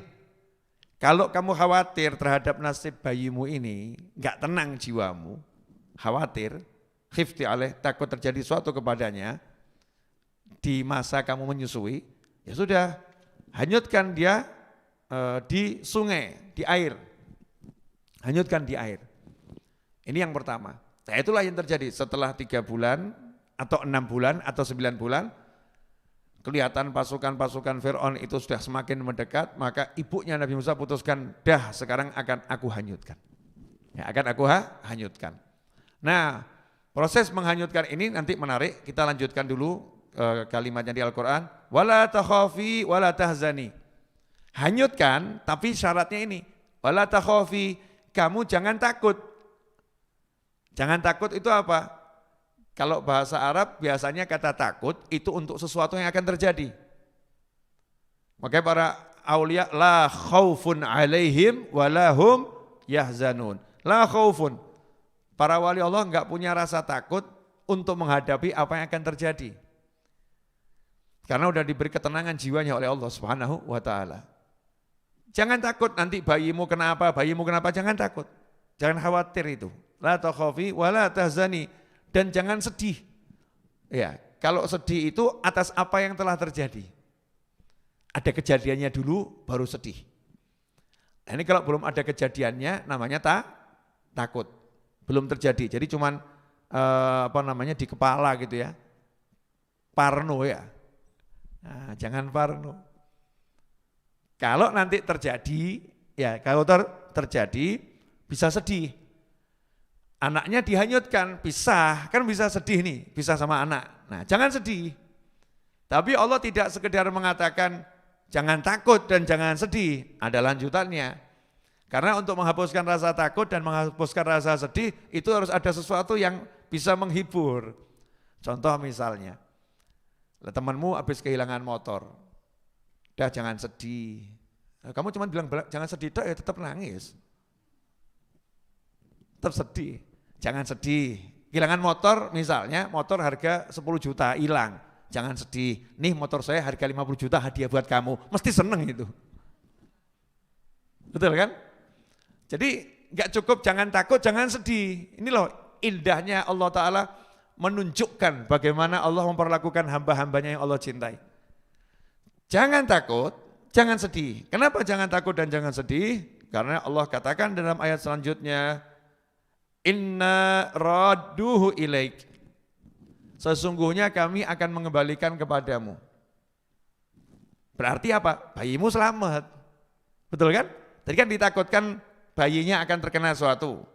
Kalau kamu khawatir terhadap nasib bayimu ini, enggak tenang jiwamu, khawatir, khifti alaih, takut terjadi sesuatu kepadanya, di masa kamu menyusui, ya sudah, hanyutkan dia di sungai, di air. Hanyutkan di air. Ini yang pertama. Nah itulah yang terjadi setelah 3 bulan, atau 6 bulan atau 9 bulan, kelihatan pasukan-pasukan Fir'aun itu sudah semakin mendekat, maka ibunya Nabi Musa putuskan, dah sekarang akan aku hanyutkan. Ya, akan aku hanyutkan. Nah, proses menghanyutkan ini nanti menarik, kita lanjutkan dulu kalimatnya di Al-Quran. Wala takhafi wala tahzani. Hanyutkan, tapi syaratnya ini. Wala takhafi, kamu jangan takut. Jangan takut itu apa? Kalau bahasa Arab biasanya kata takut itu untuk sesuatu yang akan terjadi. Makanya para aulia la khaufun alaihim walahum yahzanun. La khaufun. Para wali Allah enggak punya rasa takut untuk menghadapi apa yang akan terjadi. Karena udah diberi ketenangan jiwanya oleh Allah Subhanahu wa taala. Jangan takut nanti bayimu kenapa, jangan takut. Jangan khawatir itu. La takhafi wa la tahzani. Dan jangan sedih. Ya, kalau sedih itu atas apa yang telah terjadi. Ada kejadiannya dulu baru sedih. Nah, ini kalau belum ada kejadiannya namanya takut. Belum terjadi. Jadi cuman di kepala gitu ya. Parno ya. Nah, jangan parno. Kalau nanti terjadi, ya kalau terjadi bisa sedih. Anaknya dihanyutkan, pisah, kan bisa sedih nih, pisah sama anak. Nah, jangan sedih. Tapi Allah tidak sekedar mengatakan jangan takut dan jangan sedih, ada lanjutannya. Karena untuk menghapuskan rasa takut dan menghapuskan rasa sedih itu harus ada sesuatu yang bisa menghibur. Contoh misalnya, temanmu habis kehilangan motor, dah jangan sedih. Kamu cuma bilang jangan sedih, ya tetap nangis. Tetap sedih, jangan sedih. Kehilangan motor misalnya, motor harga 10 juta hilang, jangan sedih. Nih motor saya harga 50 juta hadiah buat kamu, mesti seneng itu. Betul kan? Jadi enggak cukup jangan takut, jangan sedih. Ini loh indahnya Allah Ta'ala menunjukkan bagaimana Allah memperlakukan hamba-hambanya yang Allah cintai. Jangan takut, jangan sedih. Kenapa jangan takut dan jangan sedih? Karena Allah katakan dalam ayat selanjutnya, Inna radduhu ilaik. Sesungguhnya kami akan mengembalikan kepadamu. Berarti apa? Bayimu selamat. Betul kan? Tadi kan ditakutkan bayinya akan terkena sesuatu.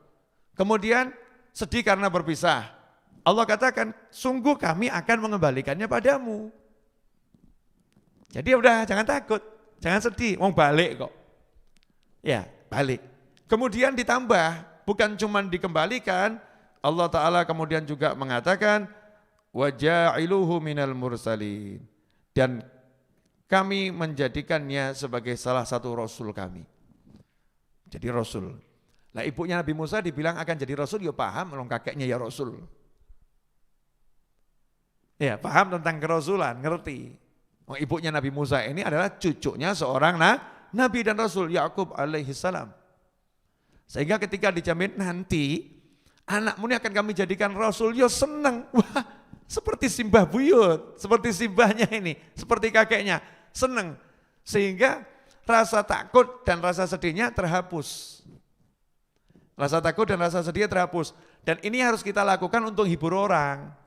Kemudian sedih karena berpisah. Allah katakan, sungguh kami akan mengembalikannya padamu. Jadi udah jangan takut, jangan sedih, mau balik kok. Ya, balik. Kemudian ditambah, bukan cuma dikembalikan, Allah Ta'ala kemudian juga mengatakan, waja'iluhu minal mursalin. Dan kami menjadikannya sebagai salah satu rasul kami. Jadi rasul. Lah ibunya Nabi Musa dibilang akan jadi rasul, ya paham, orang kakeknya ya rasul. Ya paham tentang kerasulan, ngerti. Ibunya Nabi Musa ini adalah cucunya seorang Nabi dan Rasul Yakub alaihi salam. Sehingga ketika dijamin nanti anakmu ini akan kami jadikan Rasul, ya senang. Wah, seperti simbah buyut, seperti simbahnya ini, seperti kakeknya, senang. Sehingga rasa takut dan rasa sedihnya terhapus. Rasa takut dan rasa sedihnya terhapus. Dan ini harus kita lakukan untuk hibur orang.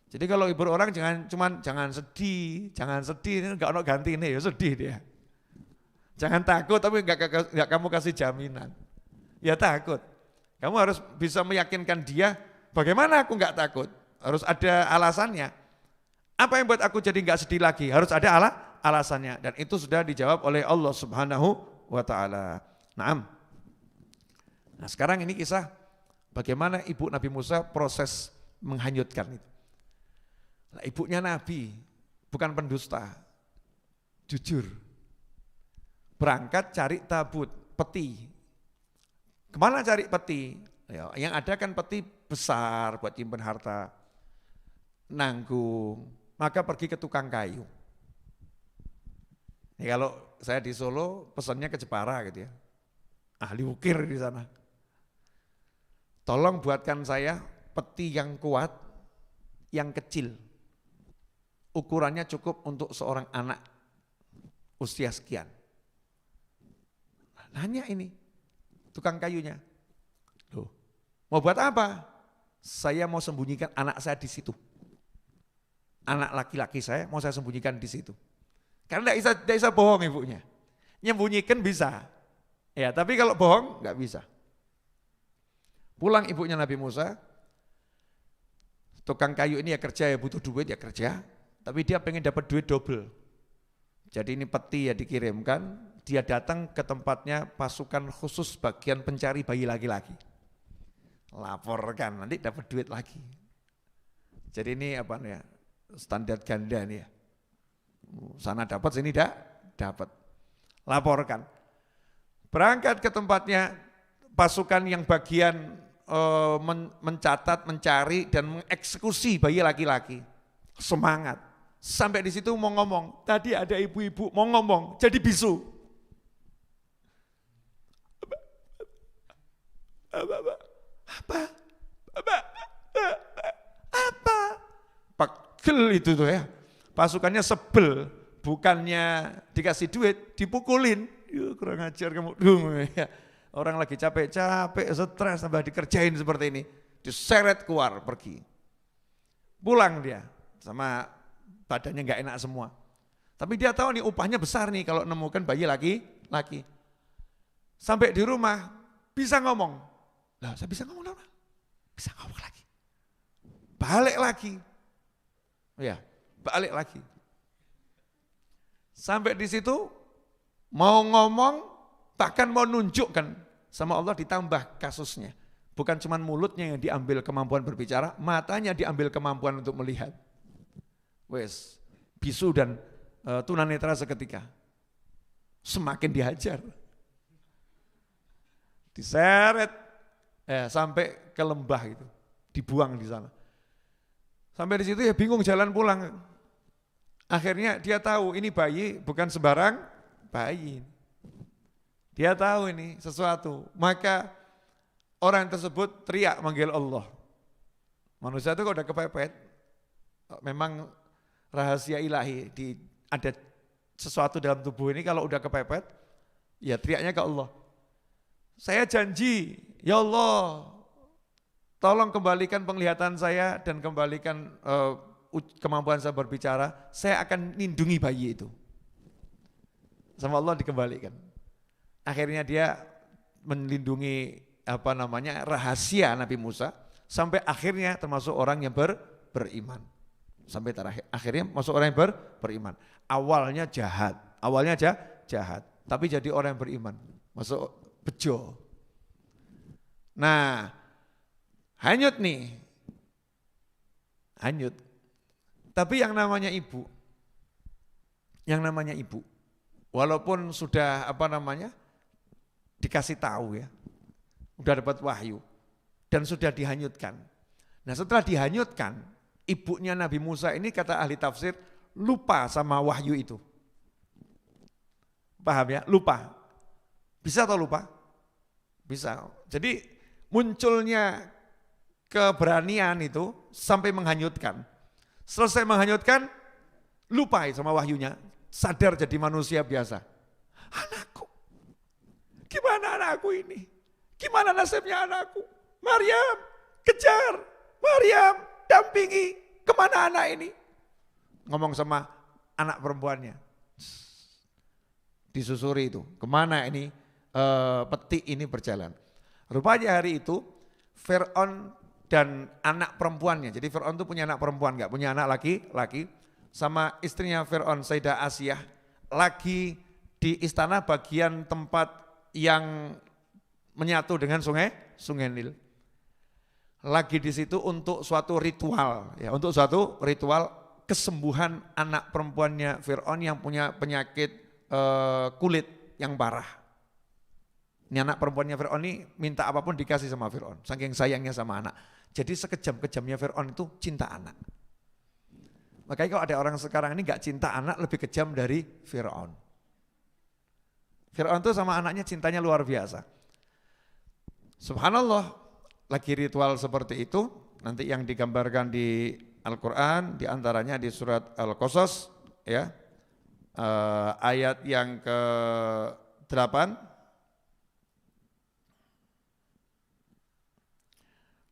Jadi kalau hibur orang jangan sedih, enggak ono ganti ini ya sedih dia. Jangan takut tapi enggak kamu kasih jaminan. Ya takut. Kamu harus bisa meyakinkan dia, bagaimana aku enggak takut? Harus ada alasannya. Apa yang buat aku jadi enggak sedih lagi? Harus ada alasannya dan itu sudah dijawab oleh Allah Subhanahu wa taala. Naam. Nah, sekarang ini kisah bagaimana ibu Nabi Musa proses menghanyutkan itu. Nah, ibunya Nabi, bukan pendusta, jujur. Berangkat cari tabut, peti. Kemana cari peti? Ya, yang ada kan peti besar buat simpan harta. Nanggung, maka pergi ke tukang kayu. Ya, kalau saya di Solo pesannya ke Jepara gitu ya. Ahli ukir di sana. Tolong buatkan saya peti yang kuat, yang kecil. Ukurannya cukup untuk seorang anak usia sekian. Nanya ini, tukang kayunya. Loh, mau buat apa? Saya mau sembunyikan anak saya di situ. Anak laki-laki saya mau saya sembunyikan di situ. Karena tidak bisa bohong ibunya. Nyembunyikan bisa. Ya, tapi kalau bohong nggak bisa. Pulang ibunya Nabi Musa, tukang kayu ini ya kerja, ya butuh duit ya kerja, tapi dia pengen dapat duit double. Jadi ini peti ya dikirimkan, dia datang ke tempatnya pasukan khusus bagian pencari bayi laki-laki. Laporkan, nanti dapat duit lagi. Jadi ini apa ya, standar ganda nih ya. Sana dapat, sini dapat. Laporkan. Berangkat ke tempatnya, pasukan yang bagian mencatat, mencari dan mengeksekusi bayi laki-laki. Semangat. Sampai di situ mau ngomong, tadi ada ibu-ibu mau ngomong, jadi bisu. Apa? Pegel itu tuh ya. Pasukannya sebel, bukannya dikasih duit, dipukulin. Yuk, kurang ajar kamu. Ya. Orang lagi capek-capek, stres, tambah dikerjain seperti ini. Diseret keluar, pergi. Pulang dia, sama badannya nggak enak semua. Tapi dia tahu nih upahnya besar nih kalau nemukan bayi laki-laki. Sampai di rumah, bisa ngomong. Lah, saya bisa ngomong apa? Bisa ngomong lagi. Balik lagi. Ya, balik lagi. Sampai di situ, mau ngomong, bahkan mau nunjukkan sama Allah ditambah kasusnya. Bukan cuma mulutnya yang diambil kemampuan berbicara, matanya diambil kemampuan untuk melihat. Wes, bisu dan tunanetra seketika. Semakin dihajar. Diseret sampai ke lembah itu, dibuang di sana. Sampai di situ ya bingung jalan pulang. Akhirnya dia tahu ini bayi bukan sembarang bayi. Dia tahu ini sesuatu, maka orang tersebut teriak manggil Allah. Manusia itu kalau udah kepepet, memang rahasia ilahi, ada sesuatu dalam tubuh ini kalau udah kepepet, ya teriaknya ke Allah. Saya janji, ya Allah, tolong kembalikan penglihatan saya dan kembalikan kemampuan saya berbicara, saya akan lindungi bayi itu. Sama Allah dikembalikan. Akhirnya dia melindungi rahasia Nabi Musa sampai akhirnya termasuk orang yang beriman. Sampai terakhir akhirnya masuk orang yang beriman. Awalnya jahat, tapi jadi orang yang beriman. Masuk bejo. Nah, hanyut nih. Hanyut. Tapi yang namanya ibu, walaupun sudah dikasih tahu ya, udah dapat wahyu dan sudah dihanyutkan. Nah setelah dihanyutkan, ibunya Nabi Musa ini kata ahli tafsir lupa sama wahyu itu. Paham ya? Lupa. Bisa atau lupa? Bisa. Jadi munculnya keberanian itu sampai menghanyutkan. Selesai menghanyutkan, lupa sama wahyunya, sadar jadi manusia biasa. Anakku, gimana anakku ini? Gimana nasibnya anakku? Maryam, kejar. Maryam, dampingi. Kemana anak ini? Ngomong sama anak perempuannya. Disusuri itu, kemana ini peti ini berjalan. Rupanya hari itu, Fir'aun dan anak perempuannya, jadi Fir'aun itu punya anak perempuan, enggak punya anak laki-laki, sama istrinya Fir'aun, Sayyidah Asiyah, lagi di istana bagian tempat yang menyatu dengan sungai Nil. Lagi di situ untuk suatu ritual, kesembuhan anak perempuannya Fir'aun yang punya penyakit kulit yang parah. Ini anak perempuannya Fir'aun ini minta apapun dikasih sama Fir'aun, saking sayangnya sama anak. Jadi sekejam-kejamnya Fir'aun itu cinta anak. Makanya kalau ada orang sekarang ini gak cinta anak lebih kejam dari Fir'aun. Fir'aun itu sama anaknya cintanya luar biasa. Subhanallah, lagi ritual seperti itu, nanti yang digambarkan di Al-Quran, diantaranya di surat Al-Qasas, ya, ayat yang ke-8,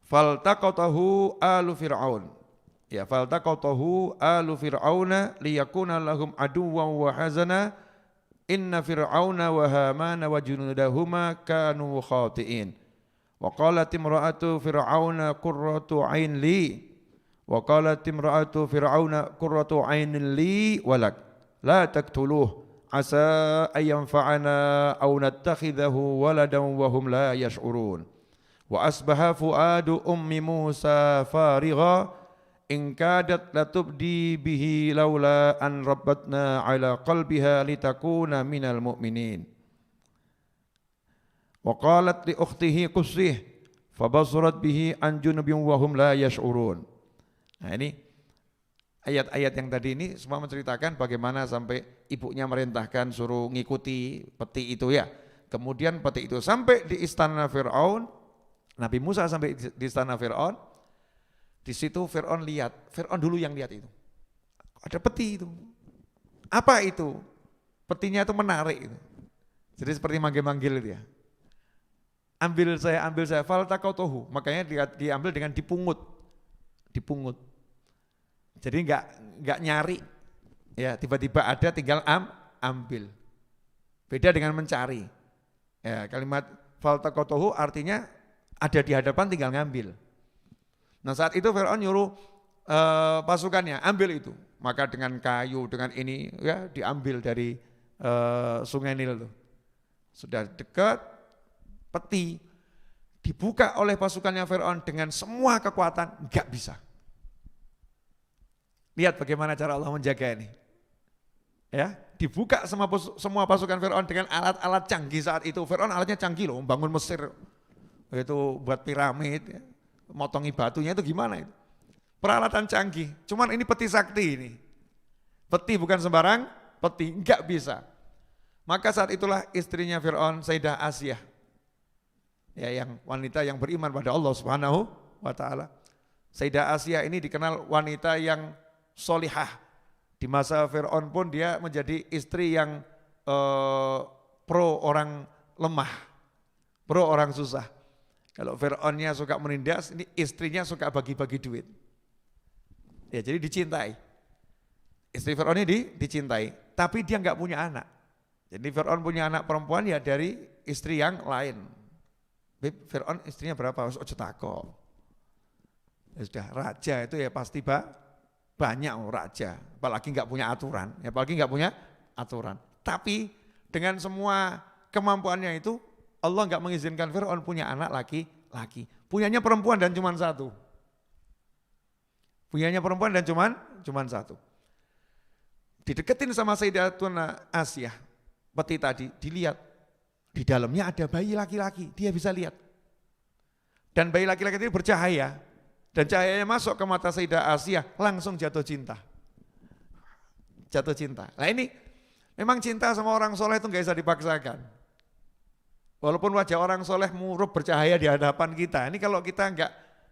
faltaqatahu alu fir'aun. Ya, faltaqatahu alu fir'auna liyakuna lahum aduwwan wa hazana inna fir'auna wa hamana wa junudahuma kanu khati'in. Wa qalat imra'atu fir'auna qurratu 'ain li. Wa qalat imra'atu fir'auna qurratu 'ainin li walak la taqtuluhu asa ay yanfa'ana aw nattakhidahu waladan wa hum la yash'urun. Wa asbaha fuadu ummi Musa farigha in kadat latubdi bihi laula an rabbatna ala qalbiha litakuna minal mu'minin. Wa qalat li ukhtihi qussih fabasurat bihi an junubin wa hum la yash'urun. Nah ini ayat-ayat yang tadi ini semua menceritakan bagaimana sampai ibunya merintahkan suruh ngikuti peti itu ya. Kemudian peti itu sampai di istana Fir'aun, Nabi Musa sampai di istana Fir'aun. Di situ Fir'aun lihat, Fir'aun dulu yang lihat itu. Ada peti itu. Apa itu? Petinya itu menarik itu. Jadi seperti manggil-manggil itu ya. Ambil saya, faltaqatuhu. Makanya diambil dengan dipungut. Dipungut. Jadi enggak nyari. Ya, tiba-tiba ada tinggal ambil. Beda dengan mencari. Ya, kalimat faltaqatuhu artinya ada di hadapan tinggal ngambil. Nah saat itu Fir'aun nyuruh pasukannya ambil itu. Maka dengan kayu, dengan ini ya diambil dari sungai Nil itu. Sudah dekat, peti dibuka oleh pasukannya Fir'aun dengan semua kekuatan, enggak bisa. Lihat bagaimana cara Allah menjaga ini. Ya, dibuka semua pasukan Fir'aun dengan alat-alat canggih saat itu. Fir'aun alatnya canggih loh, bangun Mesir. Itu buat piramid ya. Motongi batunya itu gimana itu? Peralatan canggih, cuman ini peti sakti ini. Peti bukan sembarang, peti, enggak bisa. Maka saat itulah istrinya Fir'aun, Sayyidah Asiyah. Ya, yang wanita yang beriman pada Allah Subhanahu wa taala. Sayyidah Asiyah ini dikenal wanita yang solihah. Di masa Fir'aun pun dia menjadi istri yang pro orang lemah, pro orang susah. Kalau Fir'aunnya suka menindas, ini istrinya suka bagi-bagi duit. Ya jadi dicintai. Istri Fir'aun ini dicintai, tapi dia enggak punya anak. Jadi Fir'aun punya anak perempuan ya dari istri yang lain. Fir'aun istrinya berapa? Oh cetako. Ya sudah, raja itu ya pasti banyak raja. Apalagi enggak punya aturan, apalagi enggak punya aturan. Tapi dengan semua kemampuannya itu, Allah enggak mengizinkan Fir'aun punya anak laki-laki. Punyanya perempuan dan cuma satu. Punyanya perempuan dan cuma satu. Dideketin sama Sayyidatuna Asiyah, peti tadi, dilihat. Di dalamnya ada bayi laki-laki, dia bisa lihat. Dan bayi laki-laki itu bercahaya. Dan cahayanya masuk ke mata Sayyidah Asiyah, langsung jatuh cinta. Jatuh cinta. Nah ini, memang cinta sama orang soleh itu enggak bisa dipaksakan. Walaupun wajah orang soleh murub bercahaya di hadapan kita, ini kalau kita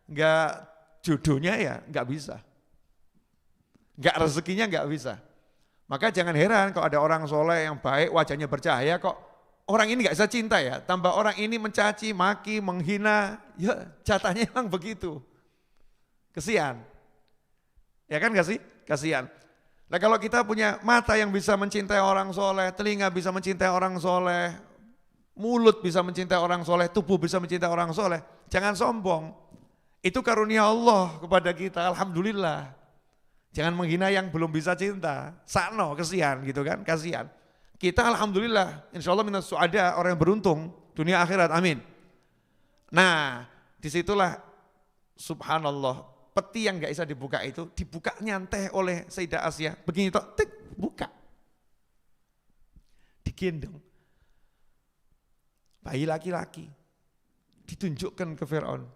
enggak jodohnya ya enggak bisa. Enggak rezekinya enggak bisa. Maka jangan heran kalau ada orang soleh yang baik, wajahnya bercahaya kok orang ini enggak bisa cinta ya. Tambah orang ini mencaci, maki, menghina, ya jatahnya emang begitu. Kesian. Ya kan enggak sih? Kasihan. Nah kalau kita punya mata yang bisa mencintai orang soleh, telinga bisa mencintai orang soleh, mulut bisa mencintai orang soleh, tubuh bisa mencintai orang soleh. Jangan sombong. Itu karunia Allah kepada kita, alhamdulillah. Jangan menghina yang belum bisa cinta. Sakno, kesian gitu kan, kasihan. Kita alhamdulillah, insya Allah minas su'ada, orang yang beruntung, dunia akhirat, amin. Nah, disitulah subhanallah, peti yang gak bisa dibuka itu, dibuka nyantai oleh Sayyidah Asiyah. Begini toh, tik, buka. Digendong. Bayi laki-laki ditunjukkan ke Fir'aun.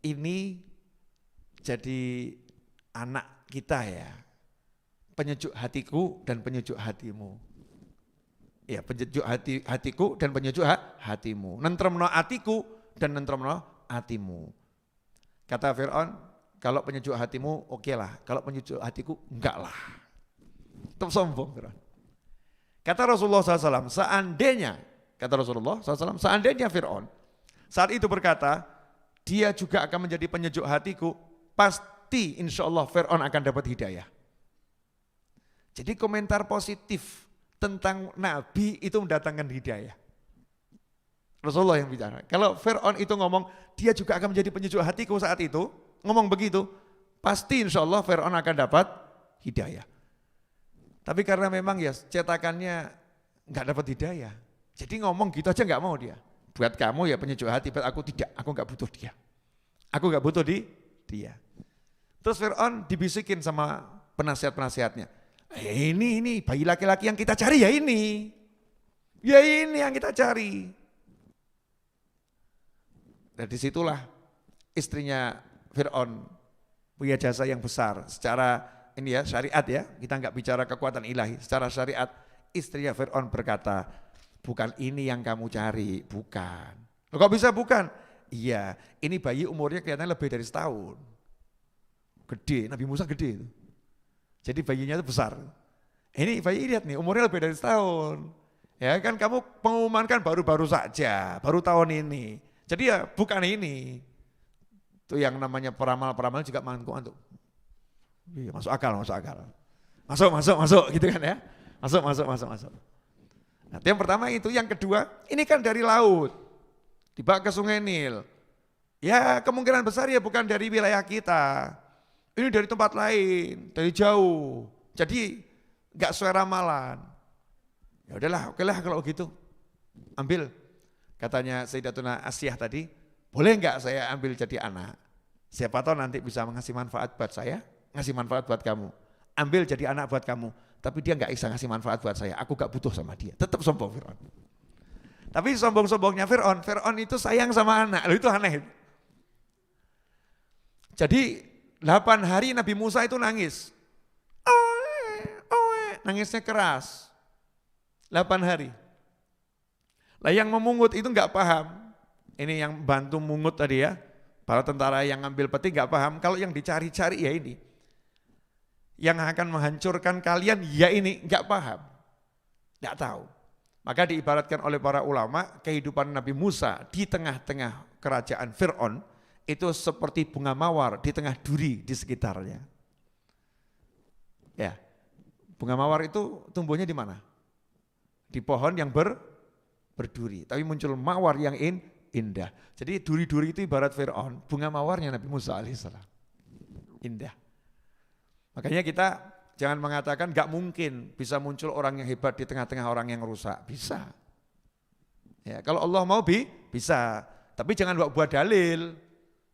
Ini jadi anak kita ya, penyejuk hatiku dan penyejuk hatimu. Ya, penyejuk hatiku dan penyejuk hatimu. Nentremno hatiku dan nentremno hatimu. Kata Fir'aun, kalau penyejuk hatimu oke lah, kalau penyejuk hatiku enggak lah. Tetap sombong Fir'aun. Kata Rasulullah SAW, seandainya Fir'aun saat itu berkata, dia juga akan menjadi penyejuk hatiku, pasti insya Allah Fir'aun akan dapat hidayah. Jadi komentar positif tentang Nabi itu mendatangkan hidayah. Rasulullah yang bicara. Kalau Fir'aun itu ngomong, dia juga akan menjadi penyejuk hatiku saat itu, ngomong begitu, pasti insya Allah Fir'aun akan dapat hidayah. Tapi karena memang ya cetakannya nggak dapat hidayah, jadi ngomong gitu aja nggak mau dia. Buat kamu ya penyejuk hati, buat aku tidak, aku nggak butuh dia. Aku nggak butuh dia. Terus Fir'aun dibisikin sama penasihat-penasihatnya. Ini bayi laki-laki yang kita cari ya ini. Ya ini yang kita cari. Dan disitulah istrinya Fir'aun punya jasa yang besar. Secara ini ya syariat ya, kita nggak bicara kekuatan ilahi. Secara syariat istrinya Fir'aun berkata, bukan ini yang kamu cari, bukan. Loh, kok bisa bukan? Iya, ini bayi umurnya kelihatannya lebih dari setahun. Gede, Nabi Musa gede itu. Jadi bayinya itu besar. Ini bayi lihat nih, umurnya lebih dari setahun. Ya kan kamu pengumuman kan baru-baru saja, baru tahun ini. Jadi ya bukan ini. Itu yang namanya peramal-peramal juga mantuk. Iya, masuk akal. Masuk gitu kan ya. Masuk. Nah, yang pertama itu, yang kedua, ini kan dari laut. Dibawa ke Sungai Nil. Ya kemungkinan besar ya bukan dari wilayah kita. Ini dari tempat lain, dari jauh. Jadi enggak sesuai ramalan. Ya udahlah, okelah kalau gitu. Ambil. Katanya Sayyidatuna Asyah tadi, boleh enggak saya ambil jadi anak? Siapa tahu nanti bisa ngasih manfaat buat saya, ngasih manfaat buat kamu. Ambil jadi anak buat kamu. Tapi dia enggak bisa ngasih manfaat buat saya, aku enggak butuh sama dia. Tetap sombong Fir'aun. Tapi sombong-sombongnya Fir'aun itu sayang sama anak, loh itu aneh. Jadi 8 hari Nabi Musa itu nangis. Nangisnya keras. 8 hari. Lah yang memungut itu enggak paham. Ini yang bantu mungut tadi ya. Para tentara yang ngambil peti enggak paham. Kalau yang dicari-cari ya ini. Yang akan menghancurkan kalian ya ini, enggak paham. Enggak tahu. Maka diibaratkan oleh para ulama, kehidupan Nabi Musa di tengah-tengah kerajaan Fir'aun itu seperti bunga mawar di tengah duri di sekitarnya. Ya, bunga mawar itu tumbuhnya di mana? Di pohon yang berduri, tapi muncul mawar yang indah. Jadi duri-duri itu ibarat Fir'aun, bunga mawarnya Nabi Musa alaihissalam. Indah. Makanya kita jangan mengatakan gak mungkin bisa muncul orang yang hebat di tengah-tengah orang yang rusak. Bisa. Ya, kalau Allah mau bisa, tapi jangan buat dalil.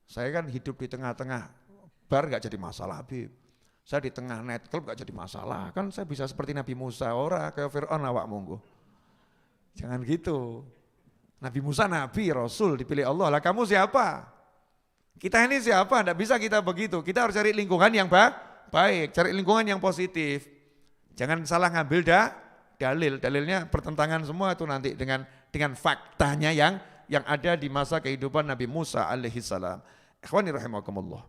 Saya kan hidup di tengah-tengah bar gak jadi masalah Habib. Saya di tengah nightclub gak jadi masalah. Kan saya bisa seperti Nabi Musa, ora kayak Fir'aun awak monggo. Jangan gitu. Nabi Musa Nabi, Rasul dipilih Allah. Lah kamu siapa? Kita ini siapa? Tidak bisa kita begitu. Kita harus cari lingkungan yang baik, cari lingkungan yang positif. Jangan salah ngambil dalil. Dalilnya pertentangan semua itu nanti dengan faktanya yang ada di masa kehidupan Nabi Musa alaihissalam. Ikhwani rahimakumullah.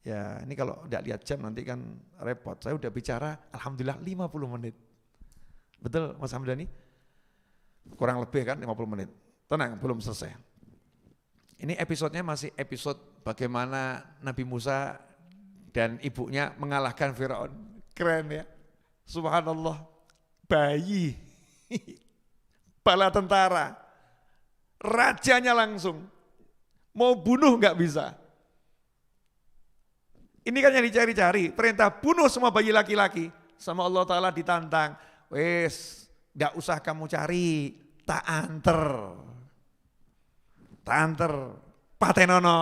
Ya ini kalau tidak lihat jam nanti kan repot. Saya udah bicara alhamdulillah 50 menit. Betul Mas Hamdani? Kurang lebih kan 50 menit. Tenang, belum selesai. Ini episodenya masih episode bagaimana Nabi Musa dan ibunya mengalahkan Fir'aun. Keren ya. Subhanallah. Bayi. Bala tentara. Rajanya langsung. Mau bunuh enggak bisa. Ini kan yang dicari-cari. Perintah bunuh semua bayi laki-laki. Sama Allah Ta'ala ditantang. Wes, enggak usah kamu cari. Tak anter. Patenono.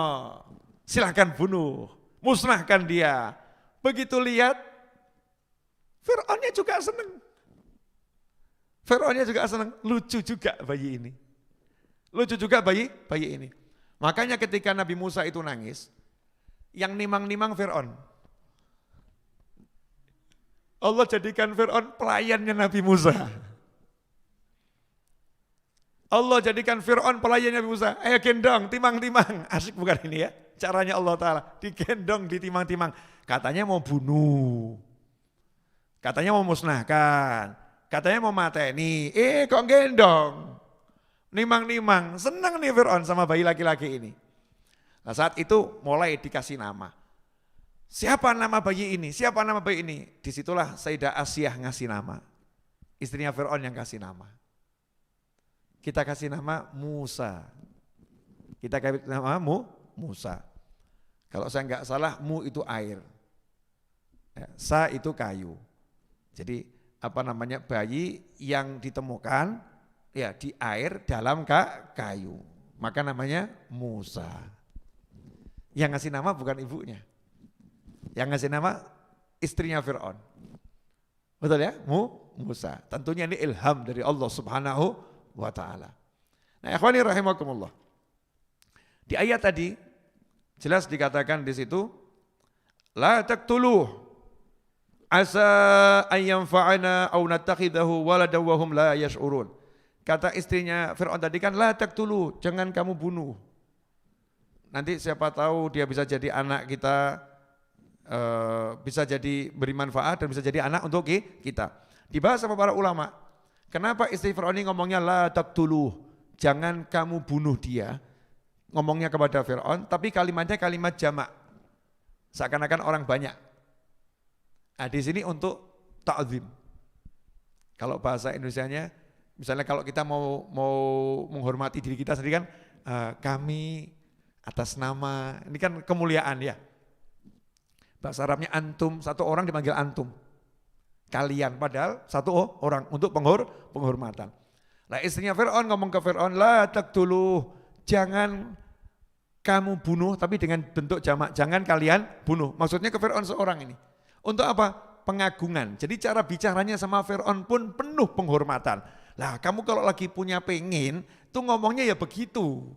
Silahkan bunuh. Musnahkan dia. Begitu lihat, Fir'aunnya juga senang. Lucu juga bayi ini. Ini. Makanya ketika Nabi Musa itu nangis, yang nimang-nimang Fir'aun. Allah jadikan Fir'aun pelayannya Nabi Musa. Ayo gendong, timang-timang. Asik bukan ini ya? Caranya Allah Ta'ala, digendong, ditimang-timang. Katanya mau bunuh. Katanya mau musnahkan. Katanya mau mateni. Kok gendong? Nimang-nimang, senang nih Fir'aun sama bayi laki-laki ini. Nah saat itu mulai dikasih nama. Siapa nama bayi ini? Disitulah Sayyidah Asyah ngasih nama. Istrinya Fir'aun yang kasih nama. Kita kasih nama Musa. Musa. Kalau saya enggak salah, mu itu air. Sa itu kayu. Jadi bayi yang ditemukan ya di air dalam kayu, maka namanya Musa. Yang ngasih nama bukan ibunya. Yang ngasih nama istrinya Fir'aun. Betul ya? Musa. Tentunya ini ilham dari Allah Subhanahu wa ta'ala. Nah, ikhwani rahimakumullah. Di ayat tadi jelas dikatakan di situ la taqtuluh asa an yanfa'ana aw nattakhidahu walada wa hum la yash'urun. Kata istrinya Fir'aun tadi kan la taqtuluh, jangan kamu bunuh. Nanti siapa tahu dia bisa jadi anak kita, bisa jadi beri manfaat dan bisa jadi anak untuk kita. Dibahas sama para ulama. Kenapa istri Fir'aun ini ngomongnya la taqtuluh, jangan kamu bunuh dia. Ngomongnya kepada Fir'aun, tapi kalimatnya kalimat jamak. Seakan-akan orang banyak. Nah, di sini untuk ta'zim. Kalau bahasa Indonesianya, misalnya kalau kita mau menghormati diri kita sendiri kan, kami atas nama, ini kan kemuliaan ya. Bahasa Arabnya antum, satu orang dipanggil antum. Kalian, padahal satu orang untuk penghormatan. Nah, istrinya Fir'aun ngomong ke Fir'aun, la taqtuluh, jangan kamu bunuh, tapi dengan bentuk jamak, jangan kalian bunuh. Maksudnya ke Fir'aun seorang ini. Untuk apa? Pengagungan. Jadi cara bicaranya sama Fir'aun pun penuh penghormatan. Lah kamu kalau lagi punya pengen, tuh ngomongnya ya begitu.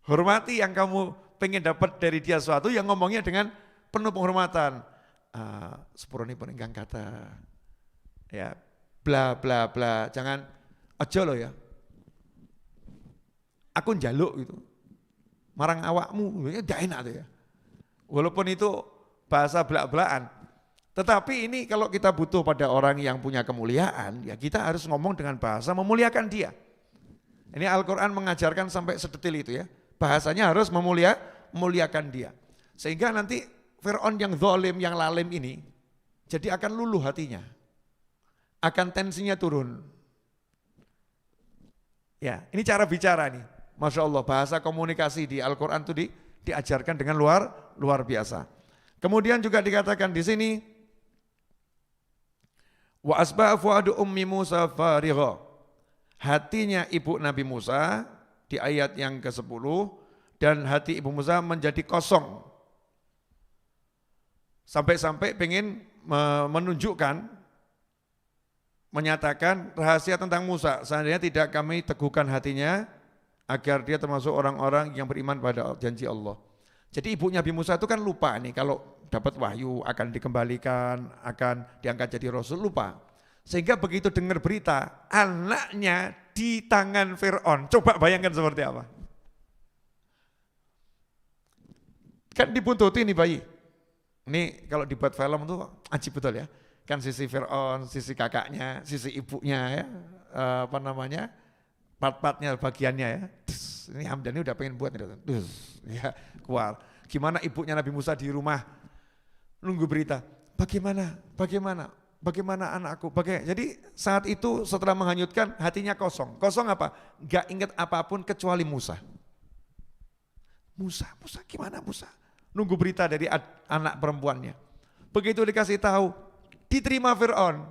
Hormati yang kamu pengen dapat dari dia sesuatu, yang ngomongnya dengan penuh penghormatan. Sepuroni pun enggang kata. Ya, bla bla bla. Jangan, aja loh ya. Aku njaluk gitu. Marang awakmu, ya tidak enak tuh ya. Walaupun itu bahasa belak-belakan. Tetapi ini kalau kita butuh pada orang yang punya kemuliaan, ya kita harus ngomong dengan bahasa memuliakan dia. Ini Al-Quran mengajarkan sampai sedetil itu ya. Bahasanya harus memuliakan dia. Sehingga nanti Fir'aun yang zalim, yang lalim ini, jadi akan luluh hatinya. Akan tensinya turun. Ya, ini cara bicara nih. Masya Allah, bahasa komunikasi di Al-Quran itu diajarkan dengan luar biasa. Kemudian juga dikatakan di sini, wa asbaha fuadu ummi Musa farigha. Hatinya ibu Nabi Musa di ayat yang ke-10, dan hati ibu Musa menjadi kosong. Sampai-sampai pengen menunjukkan, menyatakan rahasia tentang Musa. Seandainya tidak kami teguhkan hatinya, agar dia termasuk orang-orang yang beriman pada janji Allah. Jadi ibunya Nabi Musa itu kan lupa nih kalau dapat wahyu akan dikembalikan, akan diangkat jadi rasul, lupa. Sehingga begitu dengar berita anaknya di tangan Fir'aun, coba bayangkan seperti apa. Kan dibuntuti nih bayi. Ini kalau dibuat film tuh ajib betul ya. Kan sisi Fir'aun, sisi kakaknya, sisi ibunya ya, part-partnya, bagiannya ya. Ini Hamdani udah pengen buat nih, ya keluar. Gimana ibunya Nabi Musa di rumah nunggu berita. Bagaimana anakku? Jadi saat itu setelah menghanyutkan hatinya kosong. Kosong apa? Gak ingat apapun kecuali Musa. Musa gimana Musa? Nunggu berita dari anak perempuannya. Begitu dikasih tahu, diterima Fir'aun.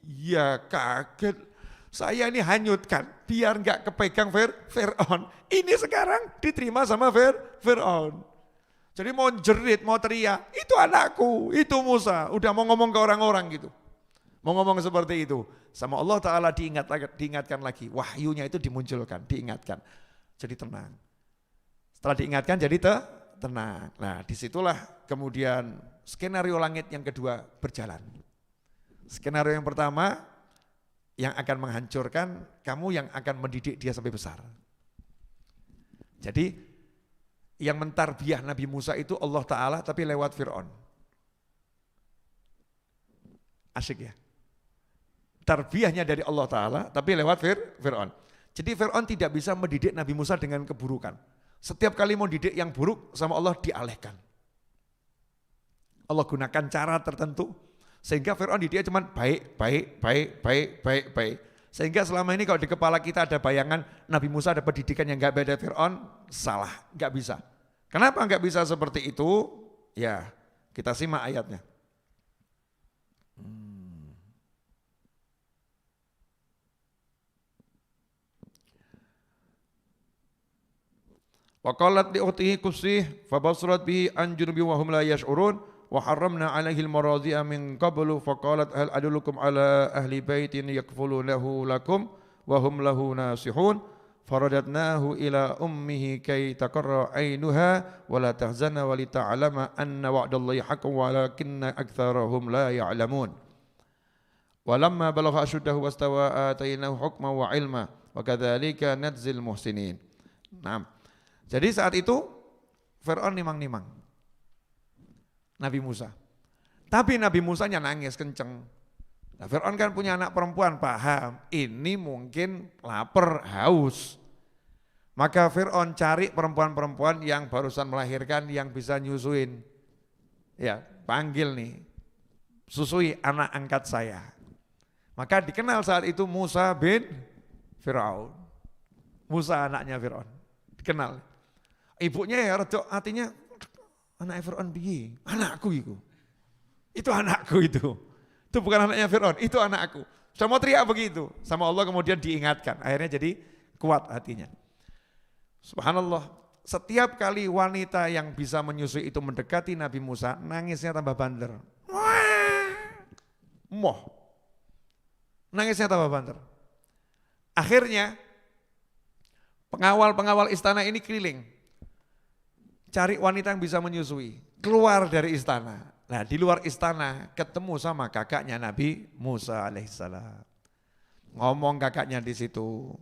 Ya kaget. Saya ini hanyutkan, biar nggak kepegang Fir'aun. Ini sekarang diterima sama Fir'aun. Jadi mau jerit, mau teriak, itu anakku, itu Musa. Udah mau ngomong ke orang-orang gitu. Mau ngomong seperti itu. Sama Allah Ta'ala diingatkan lagi. Wahyunya itu dimunculkan, diingatkan. Jadi tenang. Setelah diingatkan jadi tenang. Nah disitulah kemudian skenario langit yang kedua berjalan. Skenario yang pertama, yang akan menghancurkan, kamu yang akan mendidik dia sampai besar. Jadi yang mentarbiah Nabi Musa itu Allah Ta'ala tapi lewat Fir'aun. Asyik ya. Tarbiyahnya dari Allah Ta'ala tapi lewat Fir'aun. Jadi Fir'aun tidak bisa mendidik Nabi Musa dengan keburukan. Setiap kali mau didik yang buruk sama Allah dialihkan. Allah gunakan cara tertentu. Sehingga Fir'aun di dia cuma baik. Sehingga selama ini kalau di kepala kita ada bayangan Nabi Musa ada pendidikan yang gak beda Fir'aun, salah, gak bisa. Kenapa gak bisa seperti itu? Ya, kita simak ayatnya. Wa qalat li ukhtihi qusih fa basrat bihi an junubi wa hum la yash'urun wa harramna 'alaihi al-maradhi'a min qablu fa qalat hal adullukum 'ala ahli baitin yakfulunahu lakum wa hum lahu nasihun faradatnahu ila ummihi kay taqarra 'ainuha wa la tahzana wa li ta'lama anna wa'dallahi haqqun walakinna aktsarahum la ya'lamun. Walamma balagha ashuddahu wastawa atainahu hukman wa 'ilma wa kadzalika nadzil muhsinin. Nah, jadi saat itu Fir'aun nimang-nimang Nabi Musa. Tapi Nabi Musanya nangis kenceng. Nah, Fir'aun kan punya anak perempuan, paham ini mungkin lapar, haus. Maka Fir'aun cari perempuan-perempuan yang barusan melahirkan yang bisa nyusuin. Ya, panggil nih, susui anak angkat saya. Maka dikenal saat itu Musa bin Fir'aun. Musa anaknya Fir'aun, dikenal. Ibunya ya rada hatinya, anak Fir'aun piye? Anakku itu. Itu anakku itu. Itu bukan anaknya Fir'aun, itu anakku. Sudah mau teriak begitu. Sama Allah kemudian diingatkan. Akhirnya jadi kuat hatinya. Subhanallah. Setiap kali wanita yang bisa menyusui itu mendekati Nabi Musa, nangisnya tambah bandar. Moh. Nangisnya tambah bandar. Akhirnya pengawal-pengawal istana ini keliling. Cari wanita yang bisa menyusui, keluar dari istana. Nah, di luar istana ketemu sama kakaknya Nabi Musa alaihissalam. Ngomong kakaknya di situ,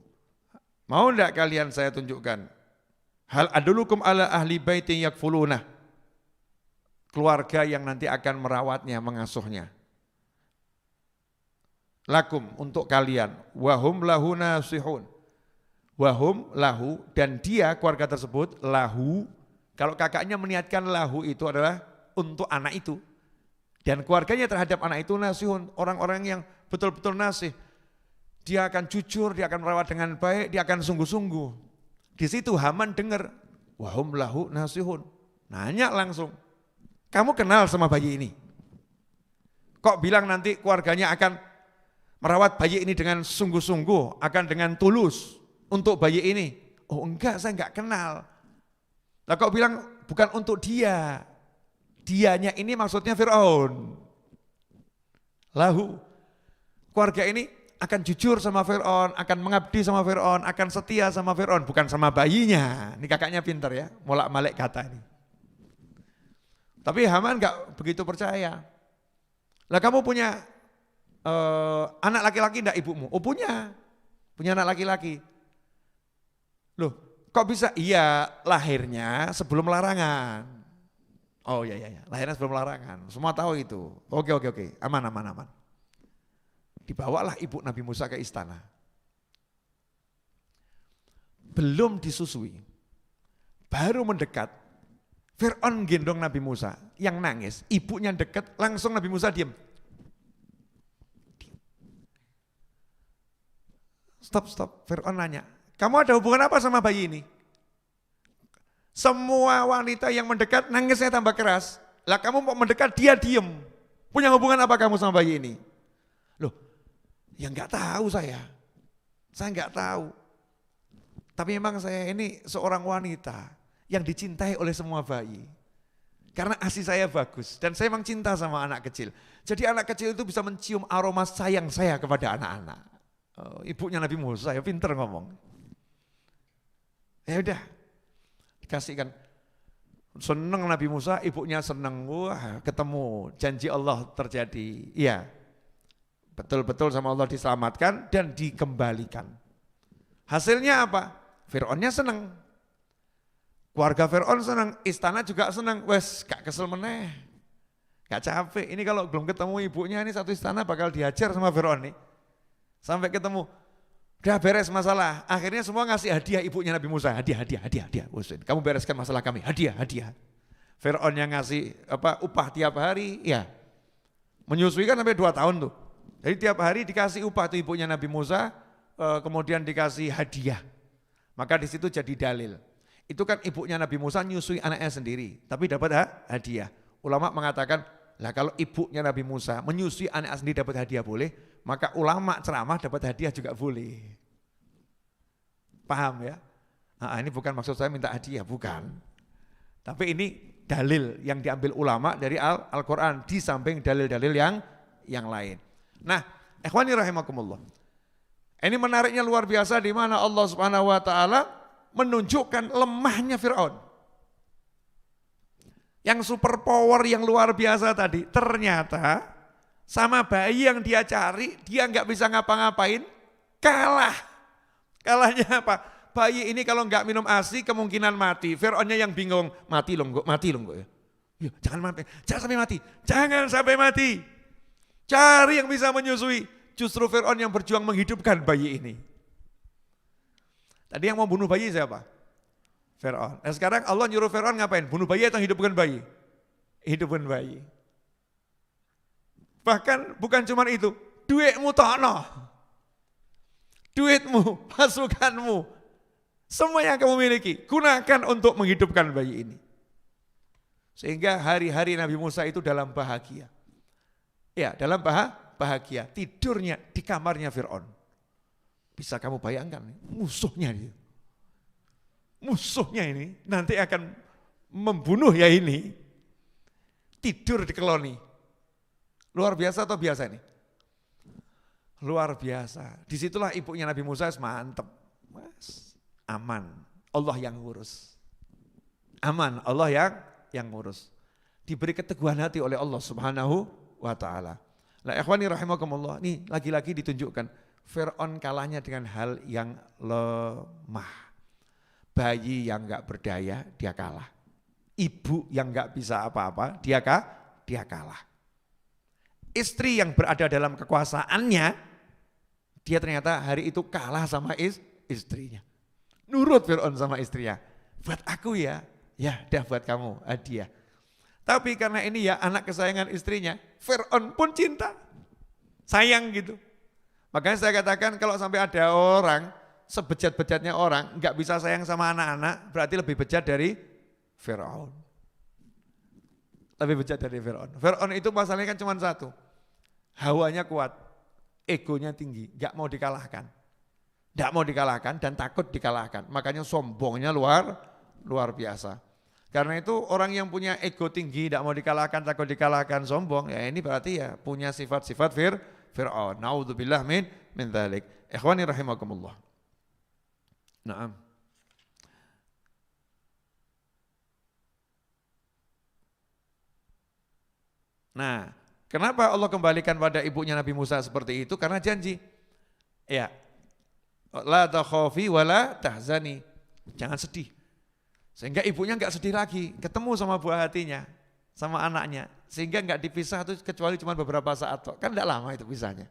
mau enggak kalian saya tunjukkan? Hal adulukum ala ahli baitin yakfuluna. Keluarga yang nanti akan merawatnya, mengasuhnya. Lakum, untuk kalian. Wahum lahu nasihun. Wahum lahu, dan dia keluarga tersebut lahu. Kalau kakaknya meniatkan lahu itu adalah untuk anak itu. Dan keluarganya terhadap anak itu nasihun, orang-orang yang betul-betul nasih. Dia akan jujur, dia akan merawat dengan baik, dia akan sungguh-sungguh. Di situ Haman dengar, wahum lahu nasihun. Nanya langsung, kamu kenal sama bayi ini? Kok bilang nanti keluarganya akan merawat bayi ini dengan sungguh-sungguh, akan dengan tulus untuk bayi ini? Oh enggak, saya enggak kenal. Lah kok bilang bukan untuk dia. Dianya ini maksudnya Fir'aun. Lahu. Keluarga ini akan jujur sama Fir'aun, akan mengabdi sama Fir'aun, akan setia sama Fir'aun, bukan sama bayinya. Ini kakaknya pintar ya, molak-malik kata ini. Tapi Haman enggak begitu percaya. Lah kamu punya anak laki-laki enggak ibumu? Oh punya anak laki-laki. Loh, kok bisa? Iya, lahirnya sebelum larangan. Oh iya, lahirnya sebelum larangan. Semua tahu itu. Oke, aman. Dibawalah ibu Nabi Musa ke istana. Belum disusui, baru mendekat. Fir'aun gendong Nabi Musa, yang nangis. Ibunya dekat, langsung Nabi Musa diam. Stop. Fir'aun nanya, kamu ada hubungan apa sama bayi ini? Semua wanita yang mendekat nangisnya tambah keras. Lah kamu mau mendekat, dia diem. Punya hubungan apa kamu sama bayi ini? Loh, ya enggak tahu saya. Saya enggak tahu. Tapi memang saya ini seorang wanita yang dicintai oleh semua bayi. Karena ASI saya bagus dan saya memang cinta sama anak kecil. Jadi anak kecil itu bisa mencium aroma sayang saya kepada anak-anak. Oh, ibunya Nabi Musa ya pinter ngomong. Ya udah, dikasihkan. Seneng Nabi Musa, ibunya seneng. Wah, ketemu, janji Allah terjadi. Iya, betul-betul sama Allah diselamatkan dan dikembalikan. Hasilnya apa? Fir'aunnya seneng. Keluarga Fir'aun seneng, istana juga seneng. Wes, gak kesel meneh. Gak capek. Ini kalau belum ketemu ibunya, ini satu istana bakal dihajar sama Fir'aun nih. Sampai ketemu. Udah beres masalah, akhirnya semua ngasih hadiah ibunya Nabi Musa, hadiah. Kamu bereskan masalah kami, hadiah. Fir'aun yang ngasih upah tiap hari, ya menyusui kan sampai 2 tahun tuh. Jadi tiap hari dikasih upah tuh ibunya Nabi Musa, kemudian dikasih hadiah. Maka di situ jadi dalil. Itu kan ibunya Nabi Musa nyusui anaknya sendiri, tapi dapat hadiah. Ulama mengatakan, lah kalau ibunya Nabi Musa menyusui anaknya sendiri dapat hadiah boleh, maka ulama ceramah dapat hadiah juga boleh. Paham ya? Nah, ini bukan maksud saya minta hadiah, bukan. Tapi ini dalil yang diambil ulama dari Al-Quran di samping dalil-dalil yang lain. Nah, ikhwani rahimakumullah. Ini menariknya luar biasa di mana Allah Subhanahu wa taala menunjukkan lemahnya Firaun. Yang super power yang luar biasa tadi, ternyata sama bayi yang dia cari, dia nggak bisa ngapa-ngapain, kalah. Kalahnya apa? Bayi ini kalau nggak minum ASI kemungkinan mati. Firaunnya yang bingung, mati loh enggak ya. Ya, jangan sampai mati. Jangan sampai mati. Cari yang bisa menyusui. Justru Firaun yang berjuang menghidupkan bayi ini. Tadi yang mau bunuh bayi siapa? Firaun. Nah sekarang Allah nyuruh Firaun ngapain? Bunuh bayi atau hidupkan bayi? Hidupkan bayi. Bahkan bukan cuma itu, duitmu tono. Duitmu, pasukanmu, semua yang kamu miliki, gunakan untuk menghidupkan bayi ini. Sehingga hari-hari Nabi Musa itu dalam bahagia. Ya, dalam bahagia. Tidurnya di kamarnya Fir'aun. Bisa kamu bayangkan, musuhnya dia. Musuhnya ini nanti akan membunuh ya ini. Tidur di koloni. Luar biasa atau biasa ini? Luar biasa. Disitulah ibunya Nabi Musa mantep. Mas, aman. Allah yang ngurus. Aman, Allah yang ngurus. Diberi keteguhan hati oleh Allah Subhanahu wa ta'ala. Nah, ikhwani rahimakumullah, nih lagi-lagi ditunjukkan Fir'aun kalahnya dengan hal yang lemah. Bayi yang enggak berdaya, dia kalah. Ibu yang enggak bisa apa-apa, dia kalah. Istri yang berada dalam kekuasaannya, dia ternyata hari itu kalah sama istrinya. Nurut Fir'aun sama istrinya. Buat aku ya dah buat kamu hadiah. Tapi karena ini ya anak kesayangan istrinya, Fir'aun pun cinta. Sayang gitu. Makanya saya katakan kalau sampai ada orang, sebejat-bejatnya orang, enggak bisa sayang sama anak-anak, berarti lebih bejat dari Fir'aun. Lebih bejat dari Fir'aun. Fir'aun itu masalahnya kan cuma satu, hawanya kuat, egonya tinggi, enggak mau dikalahkan. Enggak mau dikalahkan dan takut dikalahkan, makanya sombongnya luar biasa. Karena itu orang yang punya ego tinggi, tidak mau dikalahkan, takut dikalahkan, sombong, ya ini berarti ya punya sifat-sifat Fir'aun. Na'udzubillah min dzalik. Ikhwani rahimakumullah. Naam. Nah, kenapa Allah kembalikan pada ibunya Nabi Musa seperti itu? Karena janji. Ya. La takhafi wa la tahzani. Jangan sedih. Sehingga ibunya enggak sedih lagi, ketemu sama buah hatinya, sama anaknya. Sehingga enggak dipisah itu kecuali cuma beberapa saat. Kan enggak lama itu pisahnya.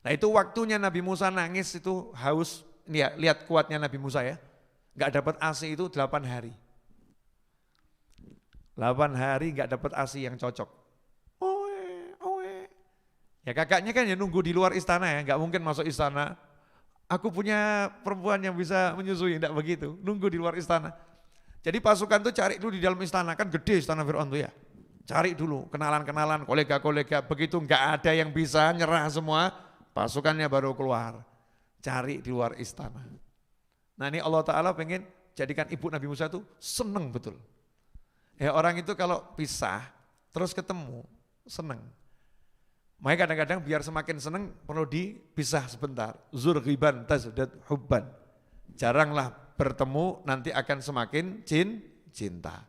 Nah itu waktunya Nabi Musa nangis itu haus. Ini ya, lihat kuatnya Nabi Musa ya. Enggak dapat ASI itu 8 hari. 8 hari enggak dapat ASI yang cocok. Oe. Ya kakaknya kan ya nunggu di luar istana ya, enggak mungkin masuk istana. Aku punya perempuan yang bisa menyusui, enggak begitu. Nunggu di luar istana. Jadi pasukan tuh cari dulu di dalam istana, kan gede istana Fir'aun tuh ya. Cari dulu, kenalan-kenalan, kolega-kolega, begitu enggak ada yang bisa nyerah semua, pasukannya baru keluar. Cari di luar istana. Nah ini Allah Ta'ala pengen jadikan ibu Nabi Musa itu seneng betul. Ya orang itu kalau pisah, terus ketemu, seneng. Makanya kadang-kadang biar semakin seneng perlu dipisah sebentar. Zurghiban tazdat hubban. Jaranglah bertemu nanti akan semakin cinta.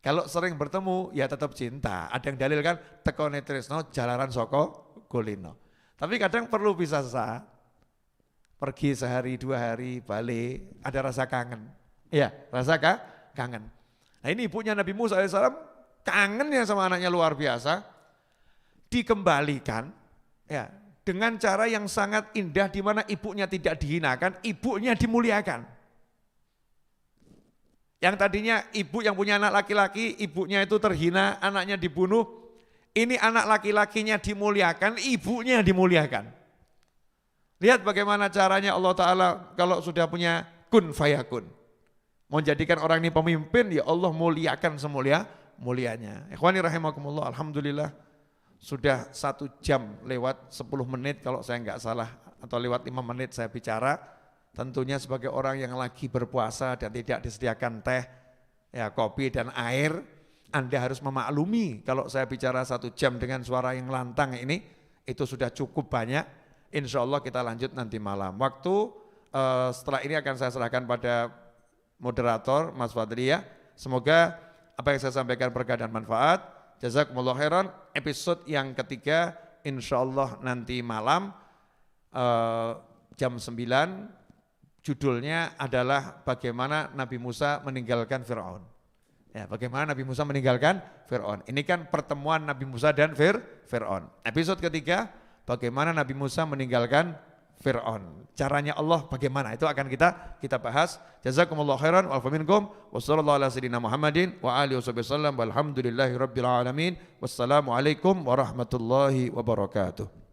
Kalau sering bertemu ya tetap cinta. Ada yang dalil kan tekone tresno jalaran soko golino. Tapi kadang perlu pisah sesaat. Pergi sehari 2 hari balik ada rasa kangen. Ya rasa kangen. Nah ini ibunya Nabi Musa AS kangennya sama anaknya luar biasa. Dikembalikan ya dengan cara yang sangat indah di mana ibunya tidak dihinakan, ibunya dimuliakan. Yang tadinya ibu yang punya anak laki-laki, ibunya itu terhina, anaknya dibunuh. Ini anak laki-lakinya dimuliakan, ibunya dimuliakan. Lihat bagaimana caranya Allah Ta'ala kalau sudah punya kun fayakun. Mau jadikan orang ini pemimpin, ya Allah muliakan semulia-mulianya. Ikhwani rahimakumullah, alhamdulillah sudah 1 jam lewat 10 menit kalau saya enggak salah, atau lewat 5 menit saya bicara. tentunya sebagai orang yang lagi berpuasa dan tidak disediakan teh, ya kopi dan air, Anda harus memaklumi kalau saya bicara 1 jam dengan suara yang lantang ini, itu sudah cukup banyak. Insya Allah kita lanjut nanti malam. Waktu setelah ini akan saya serahkan pada moderator Mas Fadli ya. Semoga apa yang saya sampaikan berkah dan manfaat. Jazakumullah khairan. Episode yang ketiga insya Allah nanti malam jam 9. Judulnya adalah bagaimana Nabi Musa meninggalkan Fir'aun. Ya, bagaimana Nabi Musa meninggalkan Fir'aun. Ini kan pertemuan Nabi Musa dan Fir'aun. Episode ketiga, bagaimana Nabi Musa meninggalkan Fir'aun. Caranya Allah bagaimana, itu akan kita bahas. Jazakumullah khairan, wa'afu minkum, wa sallallahu ala sayyidina Muhammadin, wa alihi wa sallam, walhamdulillahi rabbil alamin, wassalamualaikum warahmatullahi wabarakatuh.